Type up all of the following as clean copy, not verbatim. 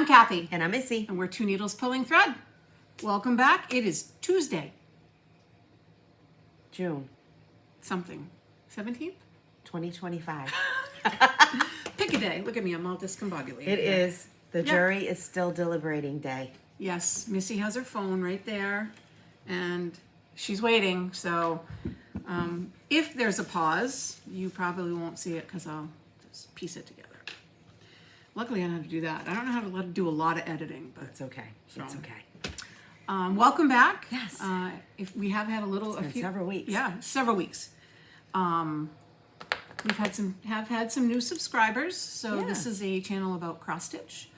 I'm Kathy. And I'm Missy. And we're Two Needles Pulling Thread. Welcome back. It is Tuesday. June. Something. 17th? 2025. Pick a day. Look at me. I'm all discombobulated. It is. The jury is still deliberating day. Yes. Missy has her phone right there. And she's waiting. So if there's a pause, you probably won't see it because I'll just piece it together. Luckily, I know how to do that. I don't know how to do a lot of editing, but it's okay. So. It's okay. Welcome back. Yes. If we have had several weeks. Yeah, several weeks. We've had some new subscribers. So this is a channel about cross stitch.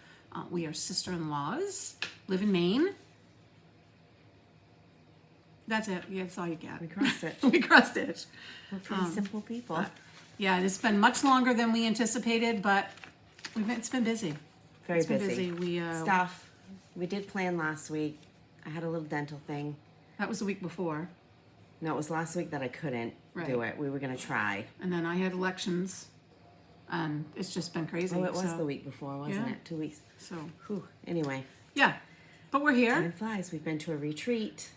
We are sister-in-laws. Live in Maine. That's it. Yeah, that's all you get. We cross stitch. We cross stitch. We're pretty simple people. Yeah, it's been much longer than we anticipated, but it's been busy. Very busy. Been busy. Stuff. We did plan last week. I had a little dental thing. That was the week before. No, it was last week that I couldn't do it. We were going to try. And then I had elections, and it's just been crazy. Oh, it was the week before, wasn't it? 2 weeks. So, whew. Anyway. Yeah, but we're here. Time flies. We've been to a retreat.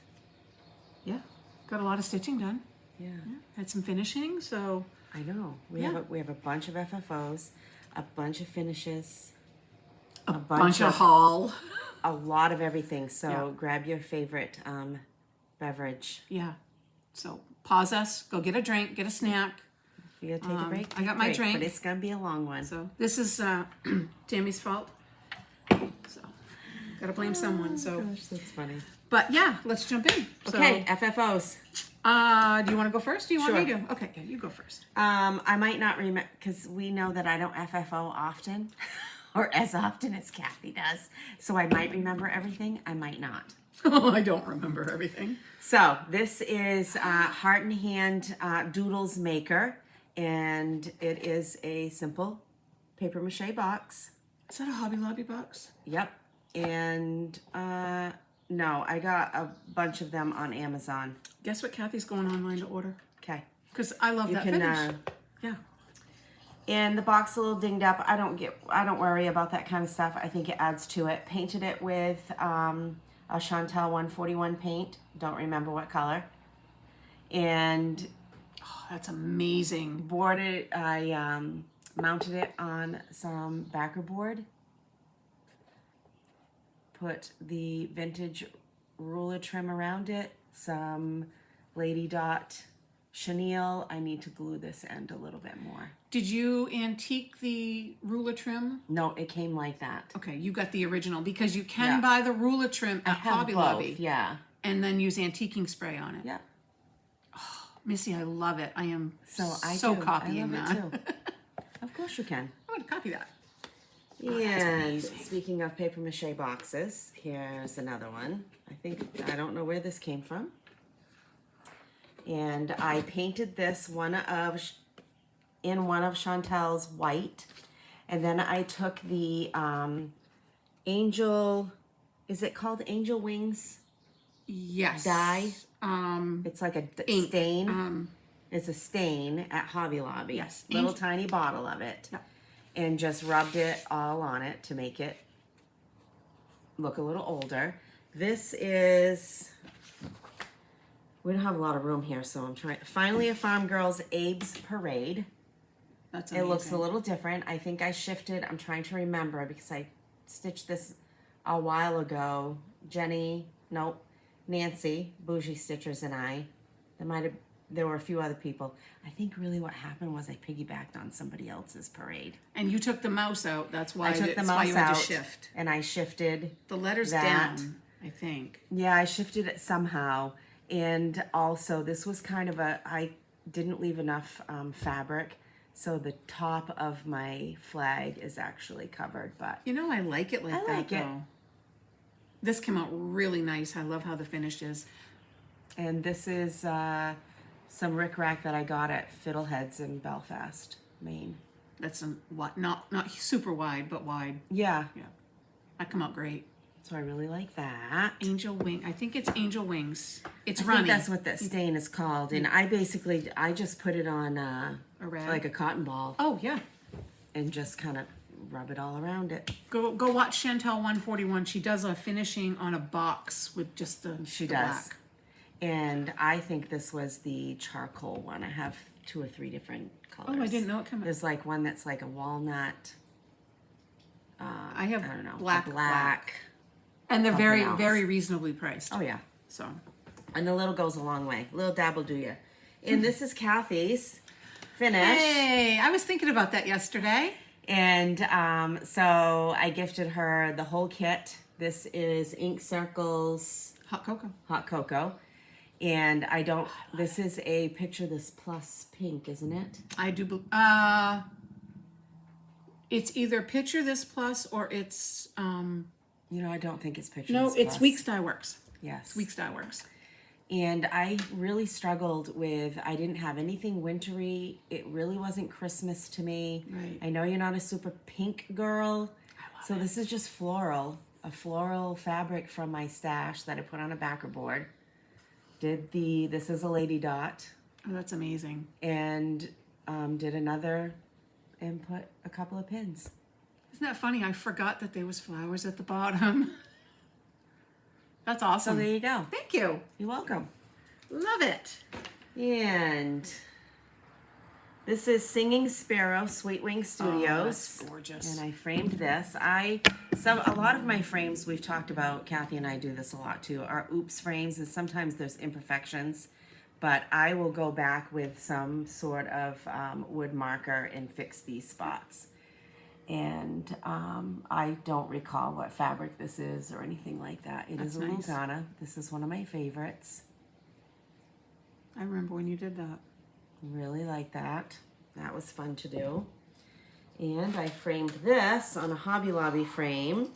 Yeah, got a lot of stitching done. Yeah. Had some finishing, so. I know. We have a bunch of FFOs, a bunch of finishes, a bunch of haul. A lot of everything. So grab your favorite beverage. Yeah. So pause us, go get a drink, get a snack. You gotta take a break. I got my drink. But it's gonna be a long one. So this is Tammy's fault. So gotta blame someone. So gosh, that's funny. But yeah, let's jump in. Okay, FFOs. Do you want to go first? Do you want me to? Okay, yeah, you go first. I might not remember because we know that I don't FFO often. Or as often as Kathy does. So I might remember everything, I might not. Oh, I don't remember everything. So this is Heart and Hand Doodles Maker. And it is a simple paper mache box. Is that a Hobby Lobby box? Yep. And no, I got a bunch of them on Amazon. Guess what Kathy's going online to order? Okay. Because I love that finish. Yeah. And the box is a little dinged up. I don't worry about that kind of stuff. I think it adds to it. Painted it with a Chantel 141 paint. Don't remember what color. And that's amazing. I mounted it on some backer board. Put the vintage ruler trim around it. Some Lady Dot chenille. I need to glue this end a little bit more. Did you antique the ruler trim? No, it came like that. Okay, you got the original because you can buy the ruler trim at Hobby Lobby. Yeah. And then use antiquing spray on it. Yeah. Oh, Missy, I love it. I am copying I love that. It too. Of course you can. I'm going to copy that. And speaking of paper mache boxes, here's another one. I don't know where this came from. And I painted this in one of Chantel's white. And then I took the angel, is it called angel wings? Yes. Dye. It's like a stain. It's a stain at Hobby Lobby. Yes. Little tiny bottle of it. Yep. And just rubbed it all on it to make it look a little older. This is... We don't have a lot of room here, so I'm trying. Finally, a Farm Girls Abe's Parade. That's amazing. It looks a little different. I think I shifted. I'm trying to remember because I stitched this a while ago. Nancy, Bougie Stitchers, and I. There were a few other people. I think really what happened was I piggybacked on somebody else's parade. And you took the mouse out. That's why I took the mouse why you had out, to shift. and I shifted the letters down, I think. Yeah, I shifted it somehow. And also, this was kind of I didn't leave enough fabric, so the top of my flag is actually covered. But you know, I like it like that, though. This came out really nice. I love how the finish is. And this is some rickrack that I got at Fiddleheads in Belfast, Maine. That's not super wide, but wide. Yeah. Yeah. That come out great. So I really like that. Angel wing. I think it's angel wings. It's runny. I think that's what that stain is called. And I just put it on a rag, like a cotton ball. Oh yeah. And just kind of rub it all around it. Go watch Chantel 141. She does a finishing on a box with just the She the does. black. And I think this was the charcoal one. I have 2 or 3 different colors. Oh, I didn't know it came out. There's like one that's like a walnut. I have I don't know. black. And they're something very, else. very reasonably priced. Oh yeah. So, And a little goes a long way. A little dab will do you. And this is Kathy's finish. hey, I was thinking about that yesterday. And so I gifted her the whole kit. This is Ink Circles Hot cocoa. Hot Cocoa. And I don't, this is a Picture This Plus pink, isn't it? I do. It's either Picture This Plus or it's You know, I don't think it's Picture no, This it's Plus. Weeks Dye Works. Yes. Weeks Dye Works. And I really struggled with, I didn't have anything wintry. It really wasn't Christmas to me. Right. I know you're not a super pink girl. So this is just floral, a floral fabric from my stash that I put on a backer board. This is a lady dot, Oh, that's amazing. and did another and put a couple of pins. Isn't that funny? I forgot that there was flowers at the bottom. That's awesome. So there you go. Thank you. You're welcome. Love it. And this is Singing Sparrow, Sweet Wing Studios. Oh, that's gorgeous. And I framed this. A lot of my frames we've talked about, Kathy and I do this a lot too, are oops frames, and sometimes there's imperfections, but I will go back with some sort of wood marker and fix these spots. And I don't recall what fabric this is or anything like that. It is a That's nice. Lugana. This is one of my favorites. I remember when you did that. Really like that. That was fun to do. And I framed this on a Hobby Lobby frame.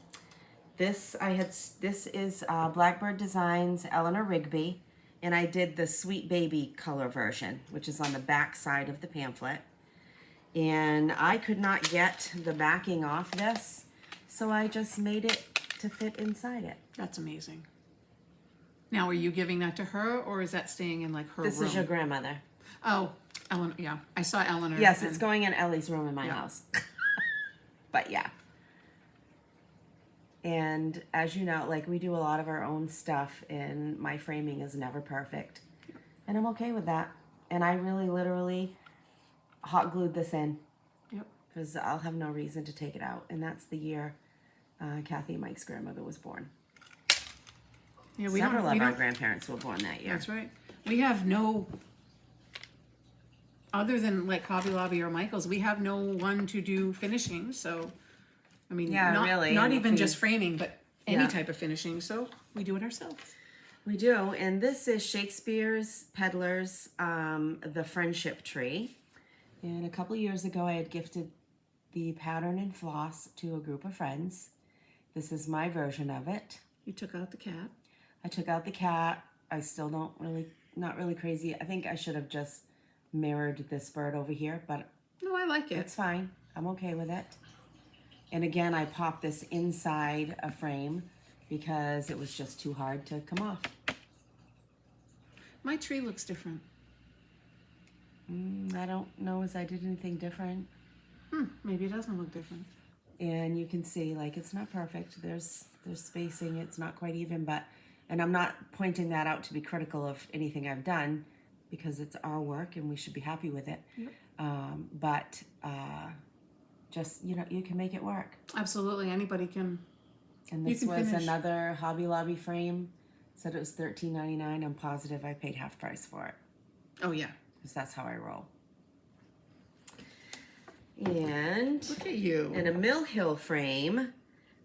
This is Blackbird Designs Eleanor Rigby, and I did the Sweet Baby color version, which is on the back side of the pamphlet. And I could not get the backing off this, so I just made it to fit inside it. That's amazing. Now, are you giving that to her, or is that staying in like her This room? is your grandmother. Oh, Eleanor. Yeah, I saw Eleanor. Yes, and- it's going in Ellie's room in my Yeah. house. But yeah. And as you know, like we do a lot of our own stuff, and my framing is never perfect. And I'm okay with that. And I really literally hot glued this in Yep. because I'll have no reason to take it out. And that's the year Kathy and Mike's grandmother was born. Yeah, Several of we our don't. grandparents were born that year. That's right. We have no. Other than like Hobby Lobby or Michael's, we have no one to do finishing. So, I mean, Yeah, not, really, not and even if just we- framing, but any Yeah. type of finishing. So we do it ourselves. We do, and this is Shakespeare's Peddlers, The Friendship Tree. And a couple years ago, I had gifted the pattern and floss to a group of friends. This is my version of it. You took out the cat. I took out the cat. I still not really crazy. I think I should have just mirrored this bird over here, but No, I like it. it's fine. I'm okay with it. And again, I popped this inside a frame because it was just too hard to come off. My tree looks different. I don't know as I did anything different. Maybe it doesn't look different. And you can see, like, it's not perfect. There's spacing. It's not quite even, and I'm not pointing that out to be critical of anything I've done because it's our work and we should be happy with it. Yep. But just, you can make it work. Absolutely, anybody can. And You this can was finish. another Hobby Lobby frame. Said it was $13.99. I'm positive I paid half price for it Oh yeah. because that's how I roll. And Look at you. in a Mill Hill frame,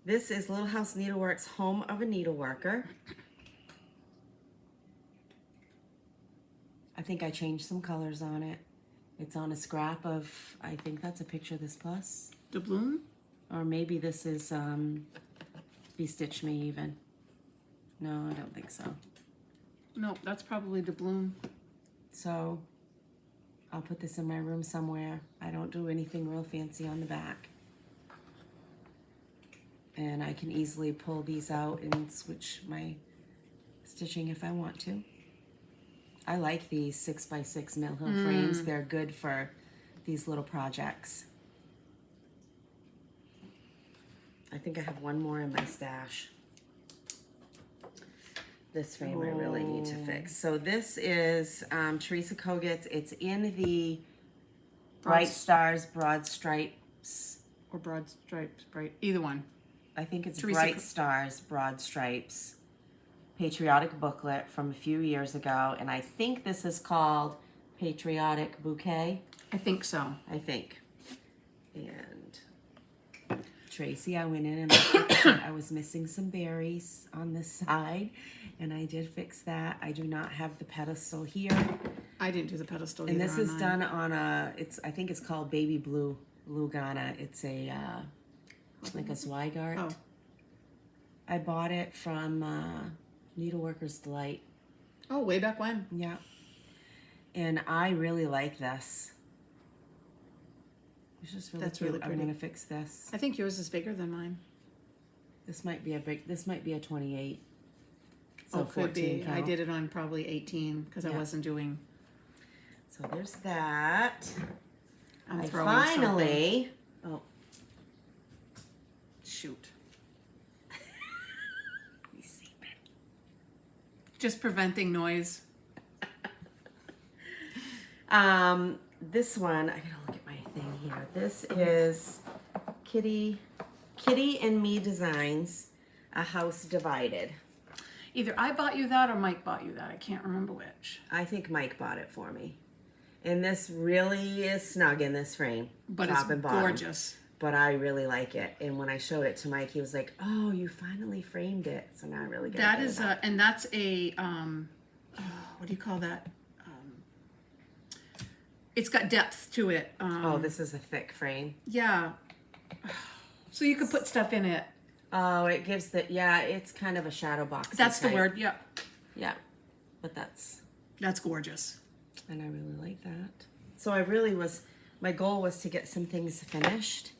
this is Little House Needleworks Home of a Needleworker. I think I changed some colors on it. It's on a scrap of, I think that's a Picture This Plus. Doubloon? Or maybe this is Be Stitch Me even. No, I don't think so. No, that's probably doubloon. So I'll put this in my room somewhere. I don't do anything real fancy on the back. And I can easily pull these out and switch my stitching if I want to. I like these 6x6 Mill Hill frames. They're good for these little projects. I think I have one more in my stash. This frame I really need to fix. So this is Teresa Kogut's. It's in the Bright Stars Broad Stripes. Or broad stripes, bright, either one. I think it's Teresa Bright Stars Broad Stripes Patriotic booklet from a few years ago. And I think this is called Patriotic Bouquet. I think so. I think. And Tracy, I went in and I fixed it. I was missing some berries on this side, and I did fix that. I do not have the pedestal here. I didn't do the pedestal And either this on is mine. done on a, I think it's called Baby Blue Lugana. It's a, like a Zweigart. Oh, I bought it from Needleworker's Delight. oh, way back when. Yeah. And I really like this. It's just really That's cute. really I'm pretty. gonna fix this. I think yours is bigger than mine. This might be a 28. So Oh, could 14 be. I count. did it on probably 18 because I Yeah. wasn't doing. So there's that. I'm I throwing something. finally. Oh, Shoot. let me see. Just preventing noise. This one, I gotta look at my thing here. This is Kitty and Me Designs, A House Divided. Either I bought you that or Mike bought you that. I can't remember which. I think Mike bought it for me. And this really is snug in this frame. But top it's and bottom. gorgeous. But I really like it. And when I showed it to Mike, he was like, "Oh, you finally framed it." So now I really get That it. is a, and that's a, what do you call that? It's got depth to it. Oh, this is a thick frame. Yeah. So you could put stuff in it. Oh, it gives the, yeah, it's kind of a shadow box. That's the word. Yeah. Yeah. But that's, That's gorgeous. and I really like that. So I really was, my goal was to get some things finished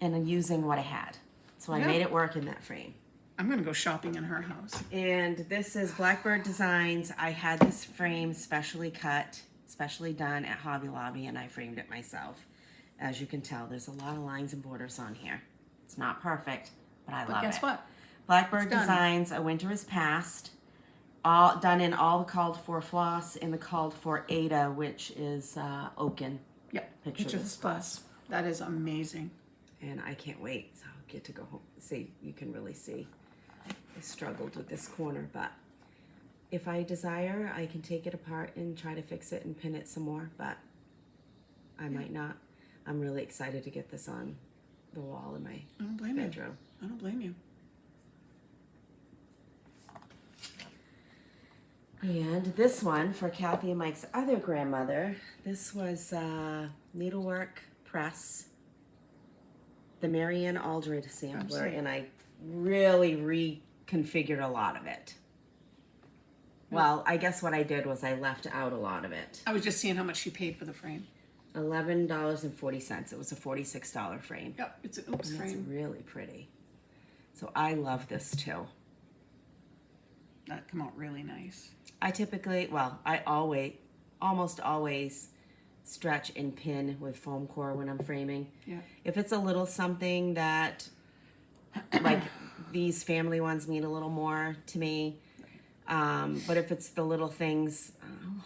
and using what I had. So I Yeah. made it work in that frame. I'm going to go shopping in her house. And this is Blackbird Designs. I had this frame specially cut, specially done at Hobby Lobby, and I framed it myself. As you can tell, there's a lot of lines and borders on here. It's not perfect, but I love it. But guess what? Blackbird It's done. Designs, A Winter Is Past. All done in all the called for floss and the called for Ada, which is oaken. Yeah. Picture Picture this this plus. That is amazing. And I can't wait. So I'll get to go home. See, you can really see. I struggled with this corner, but if I desire, I can take it apart and try to fix it and pin it some more, but I might not. I'm really excited to get this on the wall in my I don't blame bedroom. you. I don't blame you. And this one for Kathy and Mike's other grandmother. This was Needlework Press, the Marianne Aldred sampler, and I really reconfigured a lot of it. Well, I guess what I did was I left out a lot of it. I was just seeing how much she paid for the frame. $11.40. It was a $46 frame. Yep. It's an oops And it's frame. really pretty. So I love this too. That come out really nice. I typically, well, I almost always stretch and pin with foam core when I'm framing. Yeah. If it's a little something that, like these family ones mean a little more to me. But if it's the little things,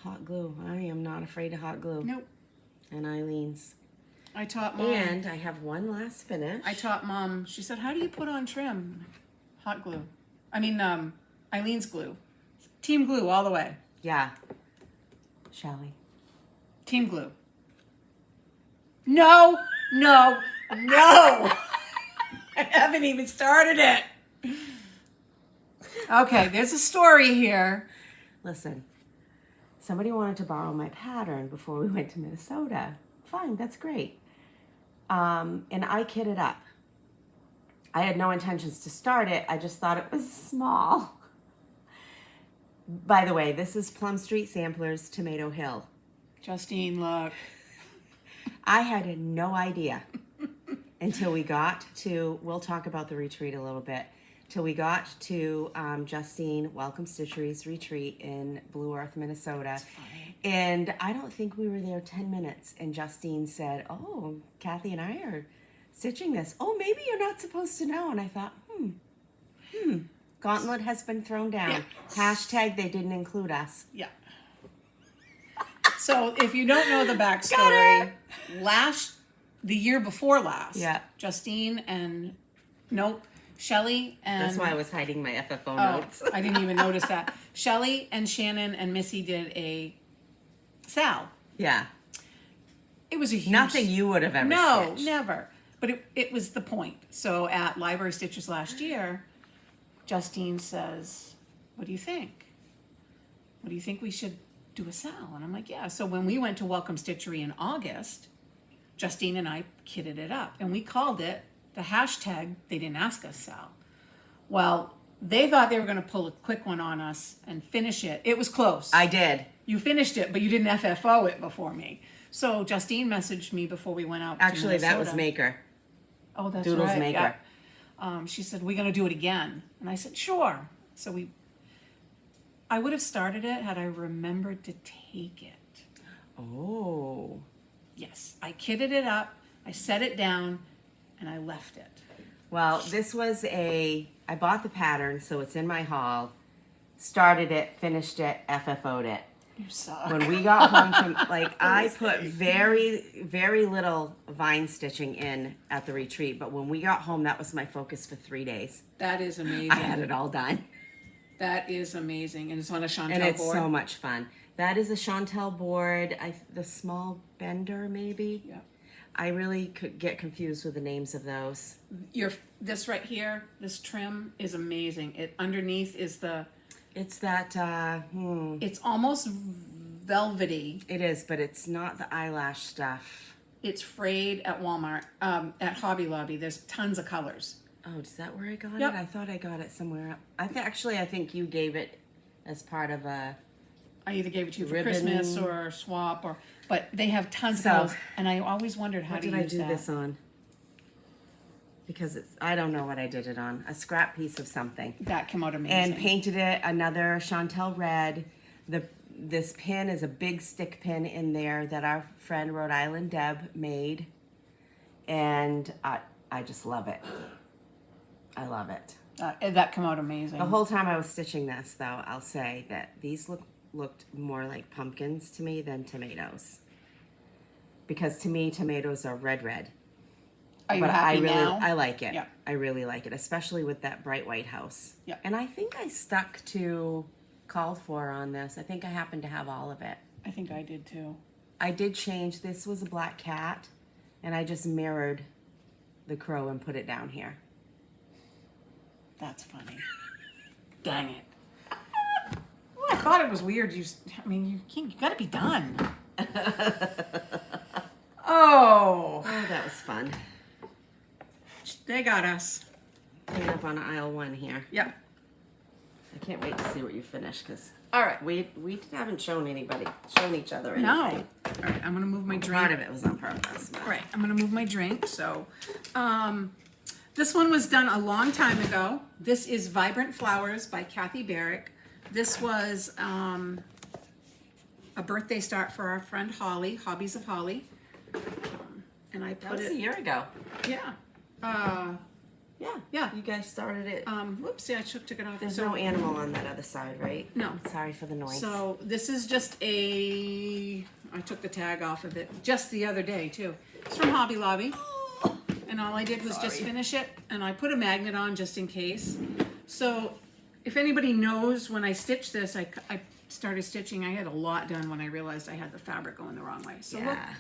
hot glue. I am not afraid of hot glue. Nope. And Eileen's. I taught Mom. And I have one last finish. I taught Mom. She said, "How do you put on trim?" Hot glue. I mean, Eileen's glue. Team glue all the way. Yeah. Shall we? Team glue. No, no, no. I haven't even started it. Okay, there's a story here. Listen, somebody wanted to borrow my pattern before we went to Minnesota. Fine, that's great. And I kitted up. I had no intentions to start it. I just thought it was small. By the way, this is Plum Street Samplers, Tomato Hill. Justine, look. I had no idea until we got to, we'll talk about the retreat a little bit, till we got to Justine Welcome Stitchery's retreat in Blue Earth, Minnesota. Funny. And I don't think we were there 10 minutes. And Justine said, "Oh, Kathy and I are stitching this. Oh, maybe you're not supposed to know. And I thought, gauntlet has been thrown down. Yeah. Hashtag they didn't include us. Yeah. So if you don't know the backstory, the year before last, Yeah. Justine and Shelley and That's why I was hiding my FFO notes. I didn't even notice that. Shelley and Shannon and Missy did a Sal. Yeah. It was a huge... Nothing you would have ever stitched. No, never. But it was the point. So at Library Stitches last year, Justine says, what do you think? What do you think we should do a Sal? And I'm like, yeah. So when we went to Welcome Stitchery in August, Justine and I kitted it up. And we called it the hashtag, they didn't ask us Sal. Well, they thought they were going to pull a quick one on us and finish it. It was close. I did. You finished it, but you didn't FFO it before me. So Justine messaged me before we went out. Actually, to that was Minnesota. Maker. Oh, that's Doodles right. Maker. Yeah. She said, we're going to do it again. And I said, sure. So I would have started it had I remembered to take it. Oh. Yes. I kitted it up. I set it down and I left it. Well, this was I bought the pattern, so it's in my haul. Started it, finished it, FFO'd it. You suck. When we got home from, I put very, very little vine stitching in at the retreat, but when we got home, that was my focus for 3 days. That is amazing. I had it all done. That is amazing. And it's on a Chantel And it's board. so much fun. That is a Chantel board, the small bender maybe. Yeah. I really could get confused with the names of those. This right here, this trim is amazing. It underneath is It's that, it's almost velvety. It is, but it's not the eyelash stuff. It's frayed at Walmart, at Hobby Lobby. There's tons of colors. Oh, is that where I got Yep. it? I thought I got it somewhere else. I think you gave it as part of a... I either gave it to you for Ribbon. Christmas or swap, but they have tons So, of colors, and I always wondered how What to did I use do that. this on? Because I don't know what I did it on. A scrap piece of something. That came out amazing. And painted it another Chantel red. This pin is a big stick pin in there that our friend Rhode Island Deb made. And I just love it. I love it. That came out amazing. The whole time I was stitching this, though, I'll say that these looked more like pumpkins to me than tomatoes. Because to me, tomatoes are red. Are you But happy now? I like it. Yeah. I really like it, especially with that bright white house. Yeah. And I think I stuck to called for on this. I think I happened to have all of it. I think I did too. I did change. This was a black cat, and I just mirrored the crow and put it down here. That's funny. Dang it. Well, I thought it was weird. You got to be done. Oh, that was fun. they got us. Clean up on aisle 1 here. Yep. I can't wait to see what you finish because All right. we haven't shown each other anything. No. All right. I'm gonna move my drink. Part of it was on purpose. But. All right. I'm gonna move my drink. So, this one was done a long time ago. This is Vibrant Flowers by Kathy.walker. This was a birthday start for our friend Holly, Hobbies of Holly. And I That put was it. a year ago. Yeah. Yeah. You guys started it. Whoops, yeah, I took it off. There's So- no animal on that other side, right? No. Sorry for the noise. So this is just I took the tag off of it just the other day too. It's from Hobby Lobby. And all I did was just finish it, and I put a magnet on just in case. So if anybody knows, when I stitched this, I started stitching. I had a lot done when I realized I had the fabric going the wrong way. So look, yeah.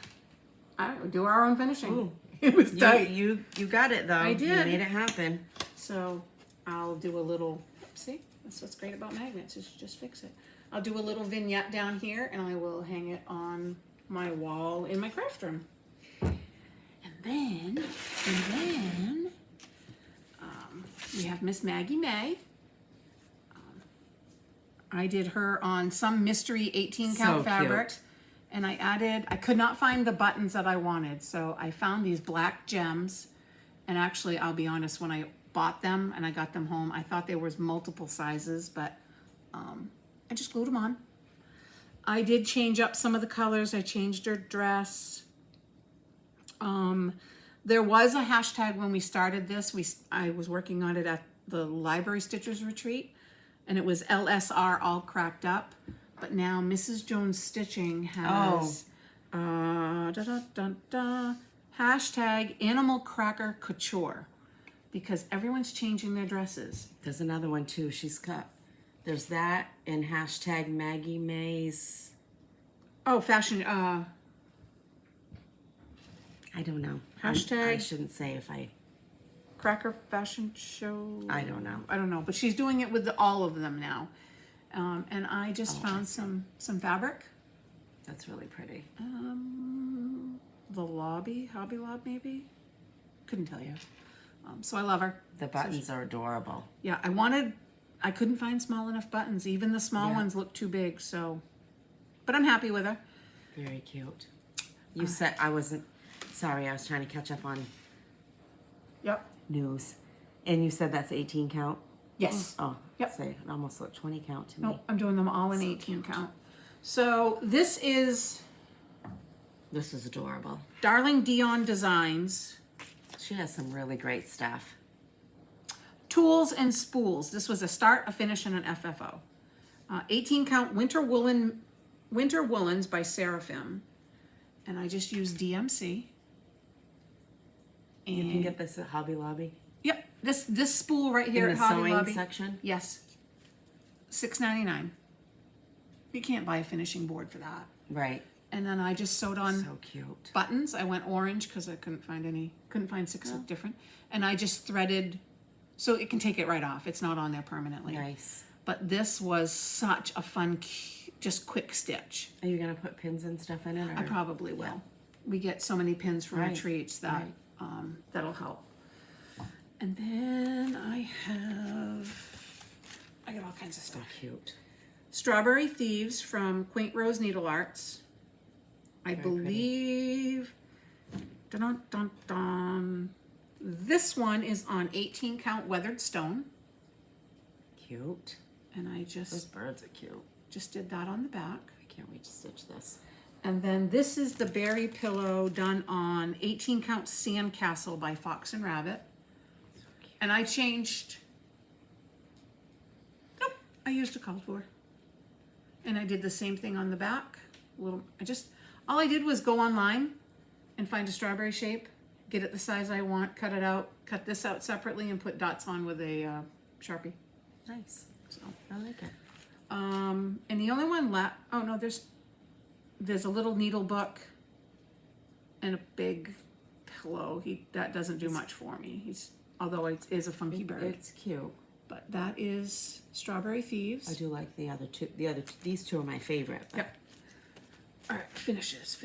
I do our own finishing. Ooh. It was tight. You got it though. I did. You made it happen. So I'll do a little, see, that's what's great about magnets, is you just fix it. I'll do a little vignette down here, and I will hang it on my wall in my craft room. And then we have Miss Maggie Mae. I did her on some mystery 18 count So fabric. cute. And I could not find the buttons that I wanted. So I found these black gems. And actually, I'll be honest, when I bought them and I got them home, I thought there was multiple sizes, but I just glued them on. I did change up some of the colors. I changed her dress. There was a hashtag when we started this. I was working on it at the Library Stitchers Retreat, and it was LSR all cracked up. But now Mrs. Jones Stitching has hashtag Animal Cracker Couture, because everyone's changing their dresses. There's another one too. There's that and hashtag Maggie Mae's. Oh, fashion. I don't know. Hashtag. I shouldn't say if I. Cracker Fashion Show. I don't know. I don't know, but she's doing it with all of them now. And I just found some fabric. That's really pretty. The Hobby Lobby maybe. Couldn't tell you. So I love her. The buttons are adorable. Yeah, I couldn't find small enough buttons. Even the small ones look too big. So, but I'm happy with her. Very cute. You said I wasn't. Sorry, I was trying to catch up on Yep. news. And you said that's 18 count? Yes. Oh, Yep. say it almost looked 20 count to me. No, I'm doing them all in 18 count. So this is This is adorable. Darling Dion Designs. She has some really great stuff. Tools and Spools. This was a start, a finish, and an FFO. 18 count Winter Woolens by Seraphim. And I just used DMC. And You can get this at Hobby Lobby. Yep, this spool right here In at the Hobby sewing Lobby. section? Yes, $6.99. You can't buy a finishing board for that. Right. And then I just sewed on So cute. buttons. I went orange because I couldn't find six look different. And I just threaded, so it can take it right off. It's not on there permanently. Nice. But this was such a fun, just quick stitch. Are you going to put pins and stuff in it? Or? I probably will. We get so many pins from Right, retreats that that'll help. And then I got all kinds of So stuff. cute. Strawberry Thieves from Quaint Rose Needle Arts. I Very believe. Dun, dun, dun, dun. This one is on 18 count weathered stone. Cute. And I Those birds are cute. just did that on the back. I can't wait to stitch this. And then this is the berry pillow done on 18 count Sandcastle by Fox and Rabbit. And I changed. Nope, I used a called for. And I did the same thing on the back. All I did was go online and find a strawberry shape, get it the size I want, cut it out, cut this out separately, and put dots on with a Sharpie. Nice. So, I like it. and the only one left. Oh no, there's a little needle book and a big pillow. That doesn't do much for me. Although it is a funky bird. It's cute. But that is Strawberry Thieves. I do like the other two. These two are my favorite. But Yep. All right, finishes.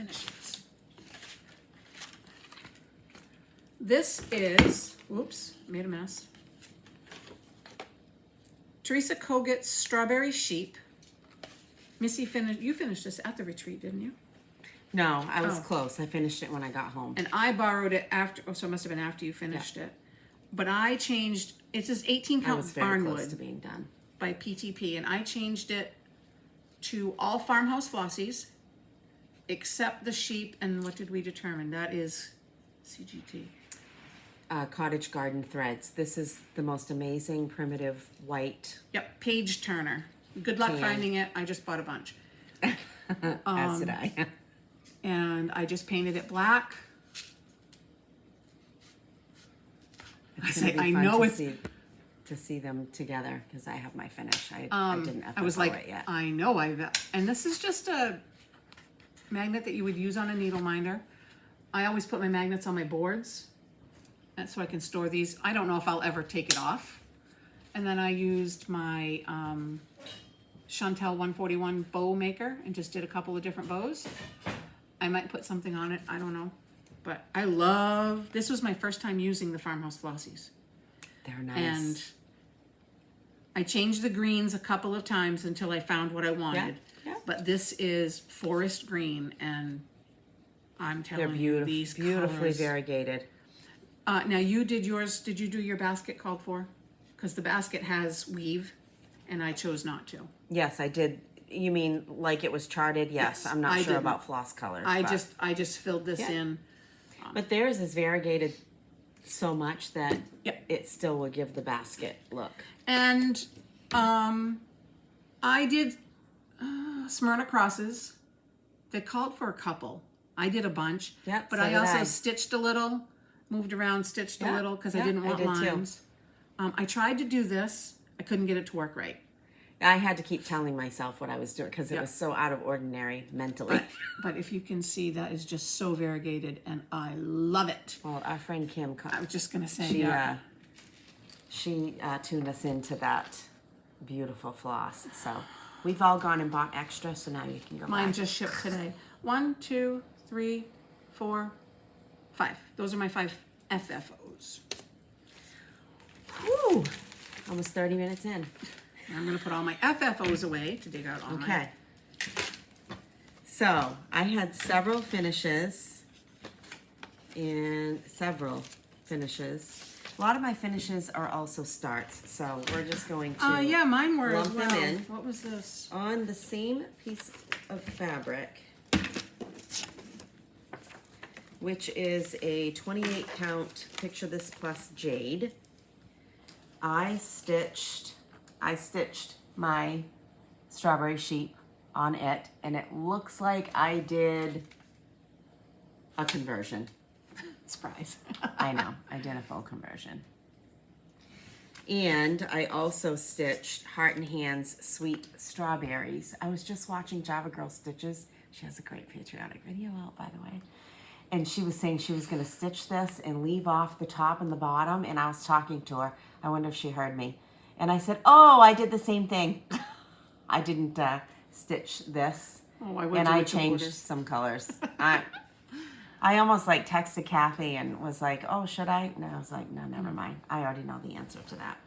This is, whoops, made a mess. Teresa Koget's Strawberry Sheep. Missy you finished this at the retreat, didn't you? No, I was Oh. close. I finished it when I got home. And I borrowed it after, so it must have been after you finished it. But I changed, it says 18 I count was very close to Barnwood being done. by PTP, and I changed it to all farmhouse flossies, except the sheep, and what did we determine? That is CGT. Cottage Garden Threads. This is the most amazing primitive white. Yep, Page Turner. Good luck Can. finding it. I just bought a bunch. As did I. And I just painted it black. It's I gonna be know fun it's. to see them together because I have my finish. I didn't I was FFO like, it yet. I know and this is just a magnet that you would use on a needle minder. I always put my magnets on my boards, and so I can store these. I don't know if I'll ever take it off. And then I used my Chantel 141 bow maker and just did a couple of different bows. I might put something on it. I don't know. But this was my first time using the farmhouse flossies. They're nice. And I changed the greens a couple of times until I found what I wanted. Yeah. But this is forest green, and I'm they're telling you, these beautifully colors. variegated. Now you did yours. Did you do your basket called for? Because the basket has weave, and I chose not to. Yes, I did. You mean like it was charted? Yes. Yes, I'm not I sure didn't. about floss colors. I but just filled this Yeah. in. But theirs is variegated so much that Yep. it still will give the basket look. And I did Smyrna crosses. They called for a couple. I did a bunch. Yep, But so I did also I. stitched a little, moved around, stitched a Yeah, little because I yeah, didn't I want did too. lines. I tried to do this. I couldn't get it to work right. I had to keep telling myself what I was doing because it Yeah. was so out of ordinary mentally. But if you can see, that is just so variegated, and I love it. Well, our friend Kim, I was just gonna say, she tuned us into that beautiful floss. So we've all gone and bought extra, so now you can go mine buy. just shipped today. 1, 2, 3, 4, 5. Those are my 5 FFOs. Whew, almost 30 minutes in. I'm gonna put all my FFOs away to dig out all my. Okay. So I had several finishes. A lot of my finishes are also starts, so we're just going to Yeah, mine were as lump well. them in. What was this? On the same piece of fabric, which is a 28 count Picture This Plus Jade. I stitched my strawberry sheep on it, and it looks like I did a conversion. Surprise. I know, I did a full conversion. And I also stitched Heart and Hands Sweet Strawberries. I was just watching Java Girl Stitches. She has a great Patriotic video out, by the way. And she was saying she was going to stitch this and leave off the top and the bottom, and I was talking to her. I wonder if she heard me. And I said, oh, I did the same thing. I didn't stitch this, Oh, I would and do I it to changed borders. some colors. I almost like texted Kathy and was like, oh, should I? No, I was like, no, never mind. I already know the answer to that.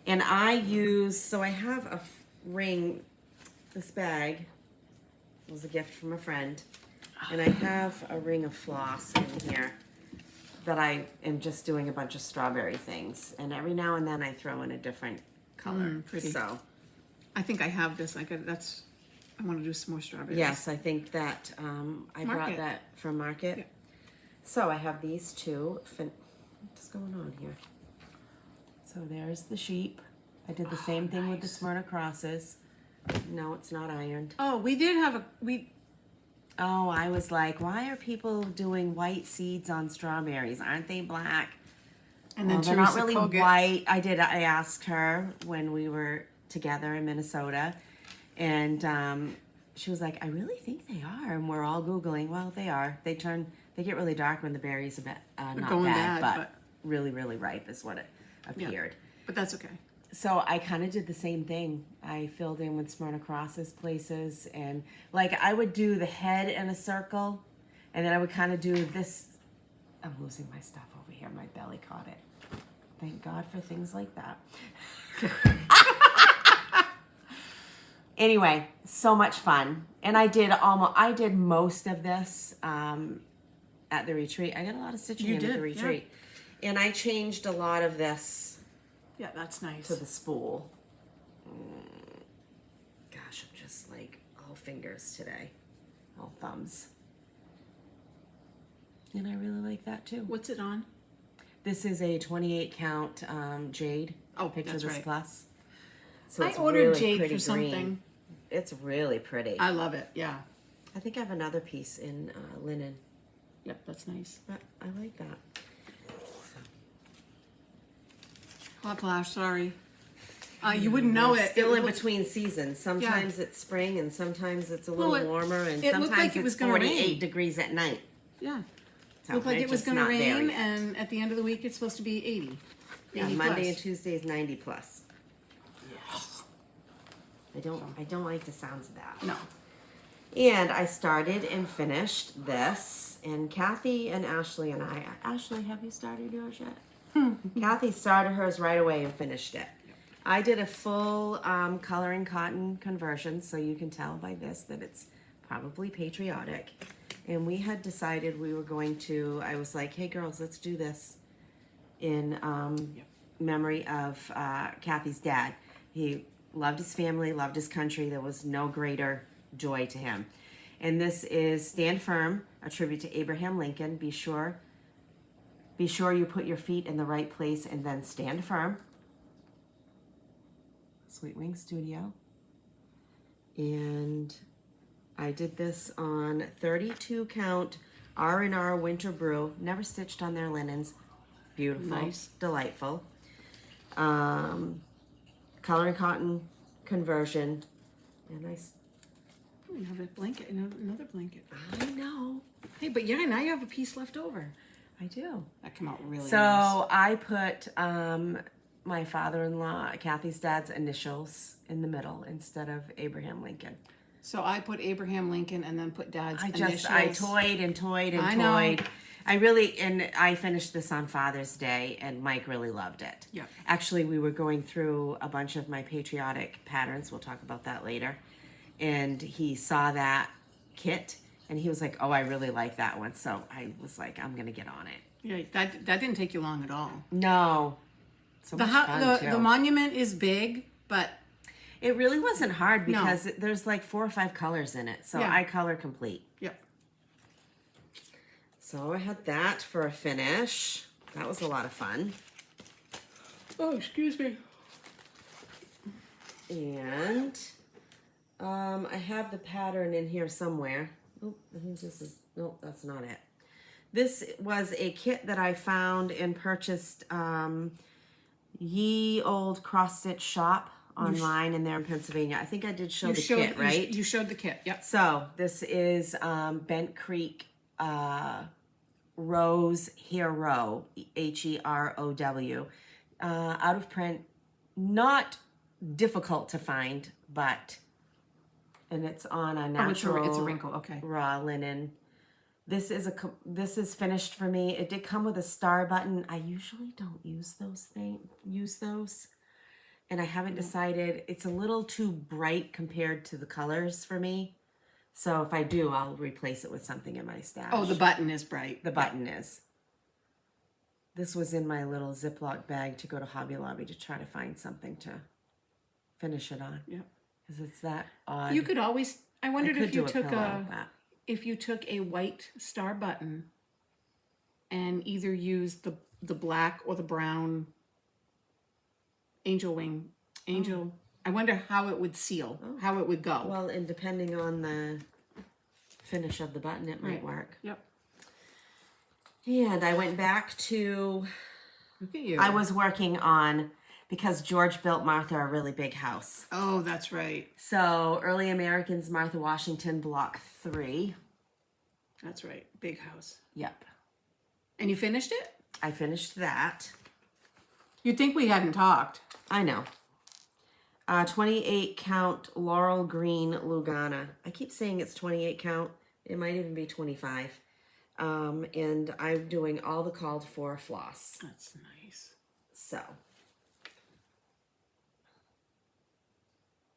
And I use, so I have a ring, this bag was a gift from a friend. And I have a ring of floss in here that I am just doing a bunch of strawberry things. And every now and then I throw in a different color. Pretty. So, I think I have this. I want to do some more strawberries. yes, I think that I brought Market. that from Market. Yeah. So I have these two. What's going on here? So there's the sheep. I did the same thing with the Smyrna crosses. No, it's not ironed. Oh, we did have Oh, I was like, why are people doing white seeds on strawberries? Aren't they black? and then Well, they're not Teresa really Kogut. white. I asked her when we were together in Minnesota, and she was like, I really think they are. And we're all Googling. Well, they are. They get really dark when the berries a bit not going bad, bad, but really, really ripe is what it appeared. But that's okay. So I kind of did the same thing. I filled in with Smyrna crosses places, and like I would do the head in a circle, and then I would kind of do this. I'm losing my stuff over here. My belly caught it. Thank God for things like that. Anyway, so much fun. And I did most of this at the retreat. I got a lot of stitching You in at did, the retreat. And I changed a lot of this Yeah, that's nice. to the spool. Gosh, I'm just like all fingers today. All thumbs. And I really like that too. What's it on? This is a 28 count jade. Oh, Picture that's This right. Plus. So I it's ordered really jade pretty for something. green. It's really pretty. I love it. Yeah. I think I have another piece in linen, Yep, that's nice. but I like that. Hot flash. Sorry. You wouldn't know We're it. Still It in looked- between seasons. Sometimes it's spring and sometimes it's a little Well, warmer and it looked sometimes like it it's was gonna 48 rain. degrees at night. Yeah. So Looked like they're it was just going to not there rain, yet. and at the end of the week, it's supposed to be 80. Yeah, 80 Monday plus. and Tuesday is 90 plus. I don't like the sounds of that. No. And I started and finished this. And Kathy and Ashley and Ashley, have you started yours yet? Kathy started hers right away and finished it. I did a full coloring cotton conversion, so you can tell by this that it's probably patriotic. And we had decided we were going to, I was like, hey girls, let's do this in memory of Kathy's dad. He loved his family, loved his country. There was no greater joy to him. And this is Stand Firm, a tribute to Abraham Lincoln. Be sure Be sure you put your feet in the right place and then stand firm. Sweet Wing Studio. And I did this on 32 count R&R Winter Brew. Never stitched on their linens. Beautiful. Nice. Delightful. Color and cotton conversion. And I have a blanket, another blanket. I know. Hey, but yeah, now you have a piece left over. I do. That came out really So nice. I put my father-in-law, Kathy's dad's initials in the middle instead of Abraham Lincoln. So I put Abraham Lincoln and then put Dad's initials. I toyed and toyed and I toyed. know. I finished this on Father's Day, and Mike really loved it. Yeah. Actually, we were going through a bunch of my Patriotic patterns. We'll talk about that later. And he saw that kit, and he was like, "Oh, I really like that one." So I was like, "I'm gonna get on it." Yeah, that didn't take you long at all. No. So much fun, too. The monument is big, but it really wasn't hard because there's like 4 or 5 colors in it. So Yeah. I color complete. Yep. So I had that for a finish. That was a lot of fun. Oh, excuse me. And I have the pattern in here somewhere. Oh, I think this is, no, that's not it. This was a kit that I found and purchased Ye Old Cross Stitch Shop online, and they're in Pennsylvania. I think I did show the kit, right? You showed the kit, yep. So this is Bent Creek Rowz Herow, Herow, out of print. Not difficult to find, but, and it's on a natural, it's a wrinkle, okay. raw linen. This is finished for me. It did come with a star button. I usually don't use those. And I haven't decided. It's a little too bright compared to the colors for me. So if I do, I'll replace it with something in my stash. Oh, the button is bright. The button is. This was in my little Ziploc bag to go to Hobby Lobby to try to find something to finish it on. Yep. Because it's that odd. You could always, I wondered if you took pillow, if you took a white star button and either used the black or the brown angel wing. I wonder how it would seal, how it would go. Well, and depending on the finish of the button, it might work. Yep. And I went back to, Look at you. I was working on, because George built Martha a really big house. Oh, that's right. So Early Americans, Martha Washington, Block 3. That's right. Big house. Yep. And you finished it? I finished that. You'd think we hadn't talked. I know. 28 count Laurel Green Lugana. I keep saying it's 28 count. It might even be 25. And I'm doing all the called for floss. That's nice. So.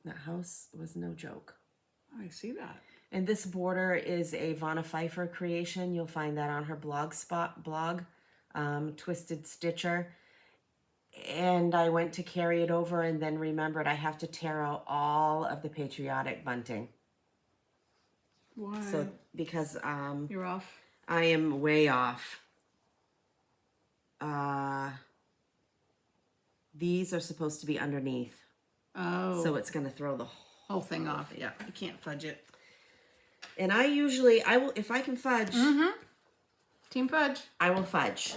That house was no joke. I see that. And this border is a Vonna Pfeiffer creation. You'll find that on her blog, Twisted Stitcher. And I went to carry it over and then remembered I have to tear out all of the Patriotic bunting. Why? So, because You're off. I am way off. These are supposed to be underneath. Oh. So it's going to throw the whole thing off. Yeah, you can't fudge it. And I will, if I can fudge. Mm-hmm. Team fudge. I will fudge.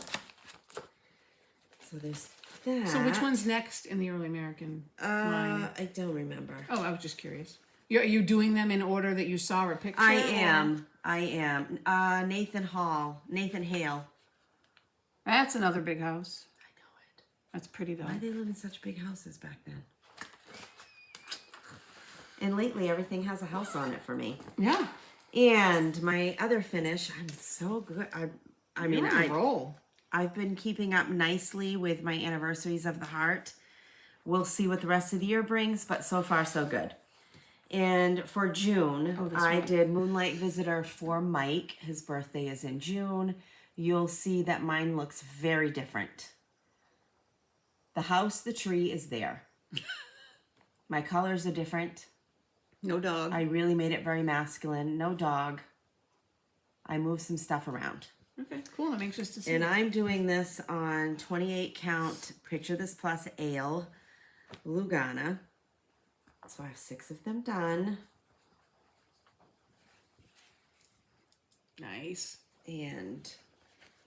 So there's that. So which one's next in the Early American line? I don't remember. Oh, I was just curious. Are you doing them in order that you saw a picture? I am. Nathan Hale. That's another big house. I know it. That's pretty though. Why they live in such big houses back then? And lately, everything has a house on it for me. Yeah. And my other finish, I'm so good. I mean, You're on a roll. I've been keeping up nicely with my Anniversaries of the Heart. We'll see what the rest of the year brings, but so far, so good. And for June, I did Moonlight Visitor for Mike. His birthday is in June. You'll see that mine looks very different. The house, the tree is there. My colors are different. No dog. I really made it very masculine. No dog. I moved some stuff around. Okay, cool. I'm anxious to see And it. I'm doing this on 28 count Picture This Plus Ale Lugana. So I have 6 of them done. Nice. And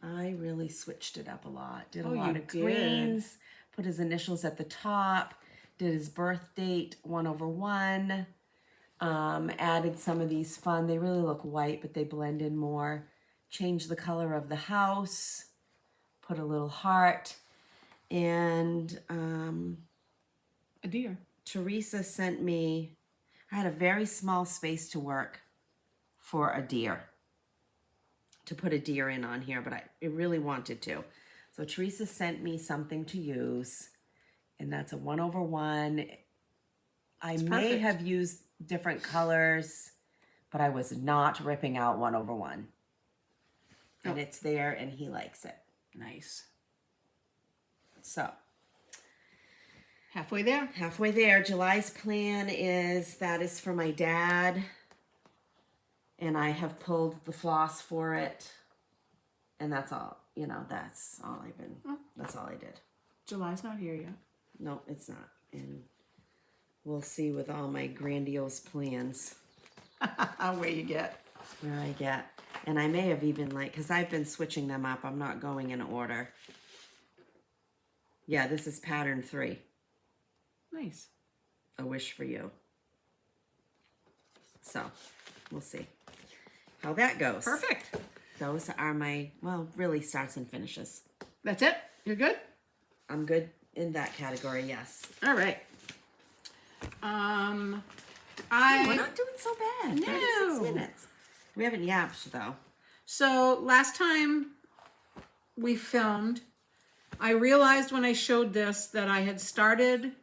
I really switched it up a lot. Did a Oh, lot you of did. greens, put his initials at the top, did his birth date 1/1. Added some of these fun, they really look white, but they blend in more. Changed the color of the house, put a little heart. And A deer. Teresa sent me, I had a very small space to work for a deer, to put a deer in on here, but I really wanted to. So Teresa sent me something to use, and that's a 1/1. I may perfect. have used different colors, but I was not ripping out 1/1. And it's there, and he likes it. Nice. So Halfway there. halfway there. July's plan is that is for my dad, and I have pulled the floss for it, and that's all. You know, that's all I've been. That's all I did. July's not here yet. No, it's not, and we'll see with all my grandiose plans Where you get. where I get. And I may have even because I've been switching them up. I'm not going in order. Yeah, this is pattern 3. Nice. A Wish for You. So, we'll see how that goes. Perfect. Those are my, well, really starts and finishes. That's it? You're good? I'm good in that category, yes. All right. We're not doing so bad. No. 36 minutes. We haven't yapped, though. So last time we filmed, I realized when I showed this that I had started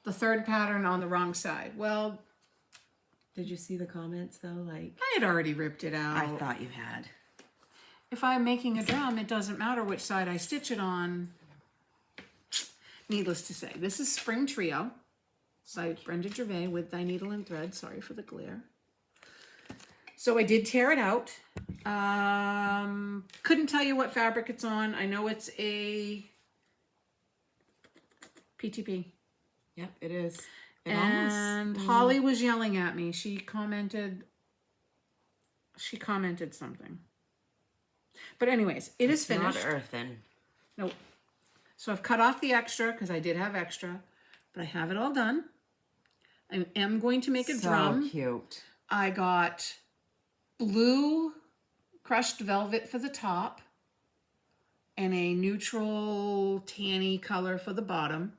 the 3rd pattern on the wrong side. Well, Did you see the comments, though? Like, I had already ripped it out. I thought you had. If I'm making a drum, it doesn't matter which side I stitch it on. Needless to say, this is Spring Trio by Brenda Gervais with Thy Needle and Thread. Sorry for the glare. So I did tear it out. Couldn't tell you what fabric it's on. I know it's a PTP. Yep, it is. It And Holly was yelling at me. She commented something. But anyways, it is finished. Not earthen. Nope. So I've cut off the extra because I did have extra, but I have it all done. I am going to make a drum. So cute. I got blue crushed velvet for the top and a neutral tanny color for the bottom.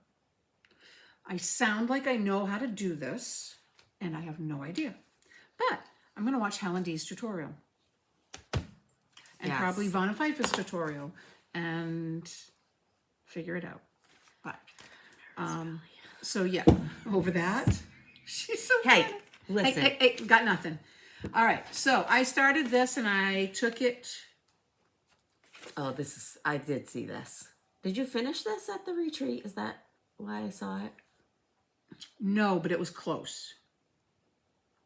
I sound like I know how to do this, and I have no idea. But I'm going to watch Helen D's tutorial. And Yes. probably Vonna Pfeiffer's tutorial and figure it out. But, so yeah, over that. She's so Hey, funny. listen. Hey, got nothing. All right, so I started this and I took it. Oh, I did see this. Did you finish this at the retreat? Is that why I saw it? No, but it was close.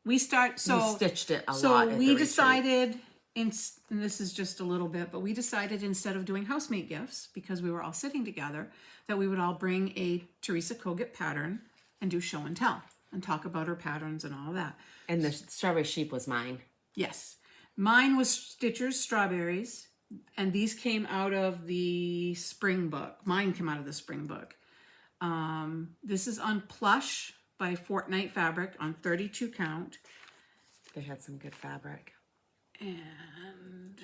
You stitched it a lot So at the we retreat. decided, and this is just a little bit, but we decided instead of doing housemate gifts, because we were all sitting together, that we would all bring a Teresa Kogut pattern and do show and tell and talk about her patterns and all that. And the strawberry sheep was mine. Yes. Mine was Stitcher's Strawberries, and these came out of the spring book. Mine came out of the spring book. This is on Plush by Fortnite Fabric on 32 count. They had some good fabric. And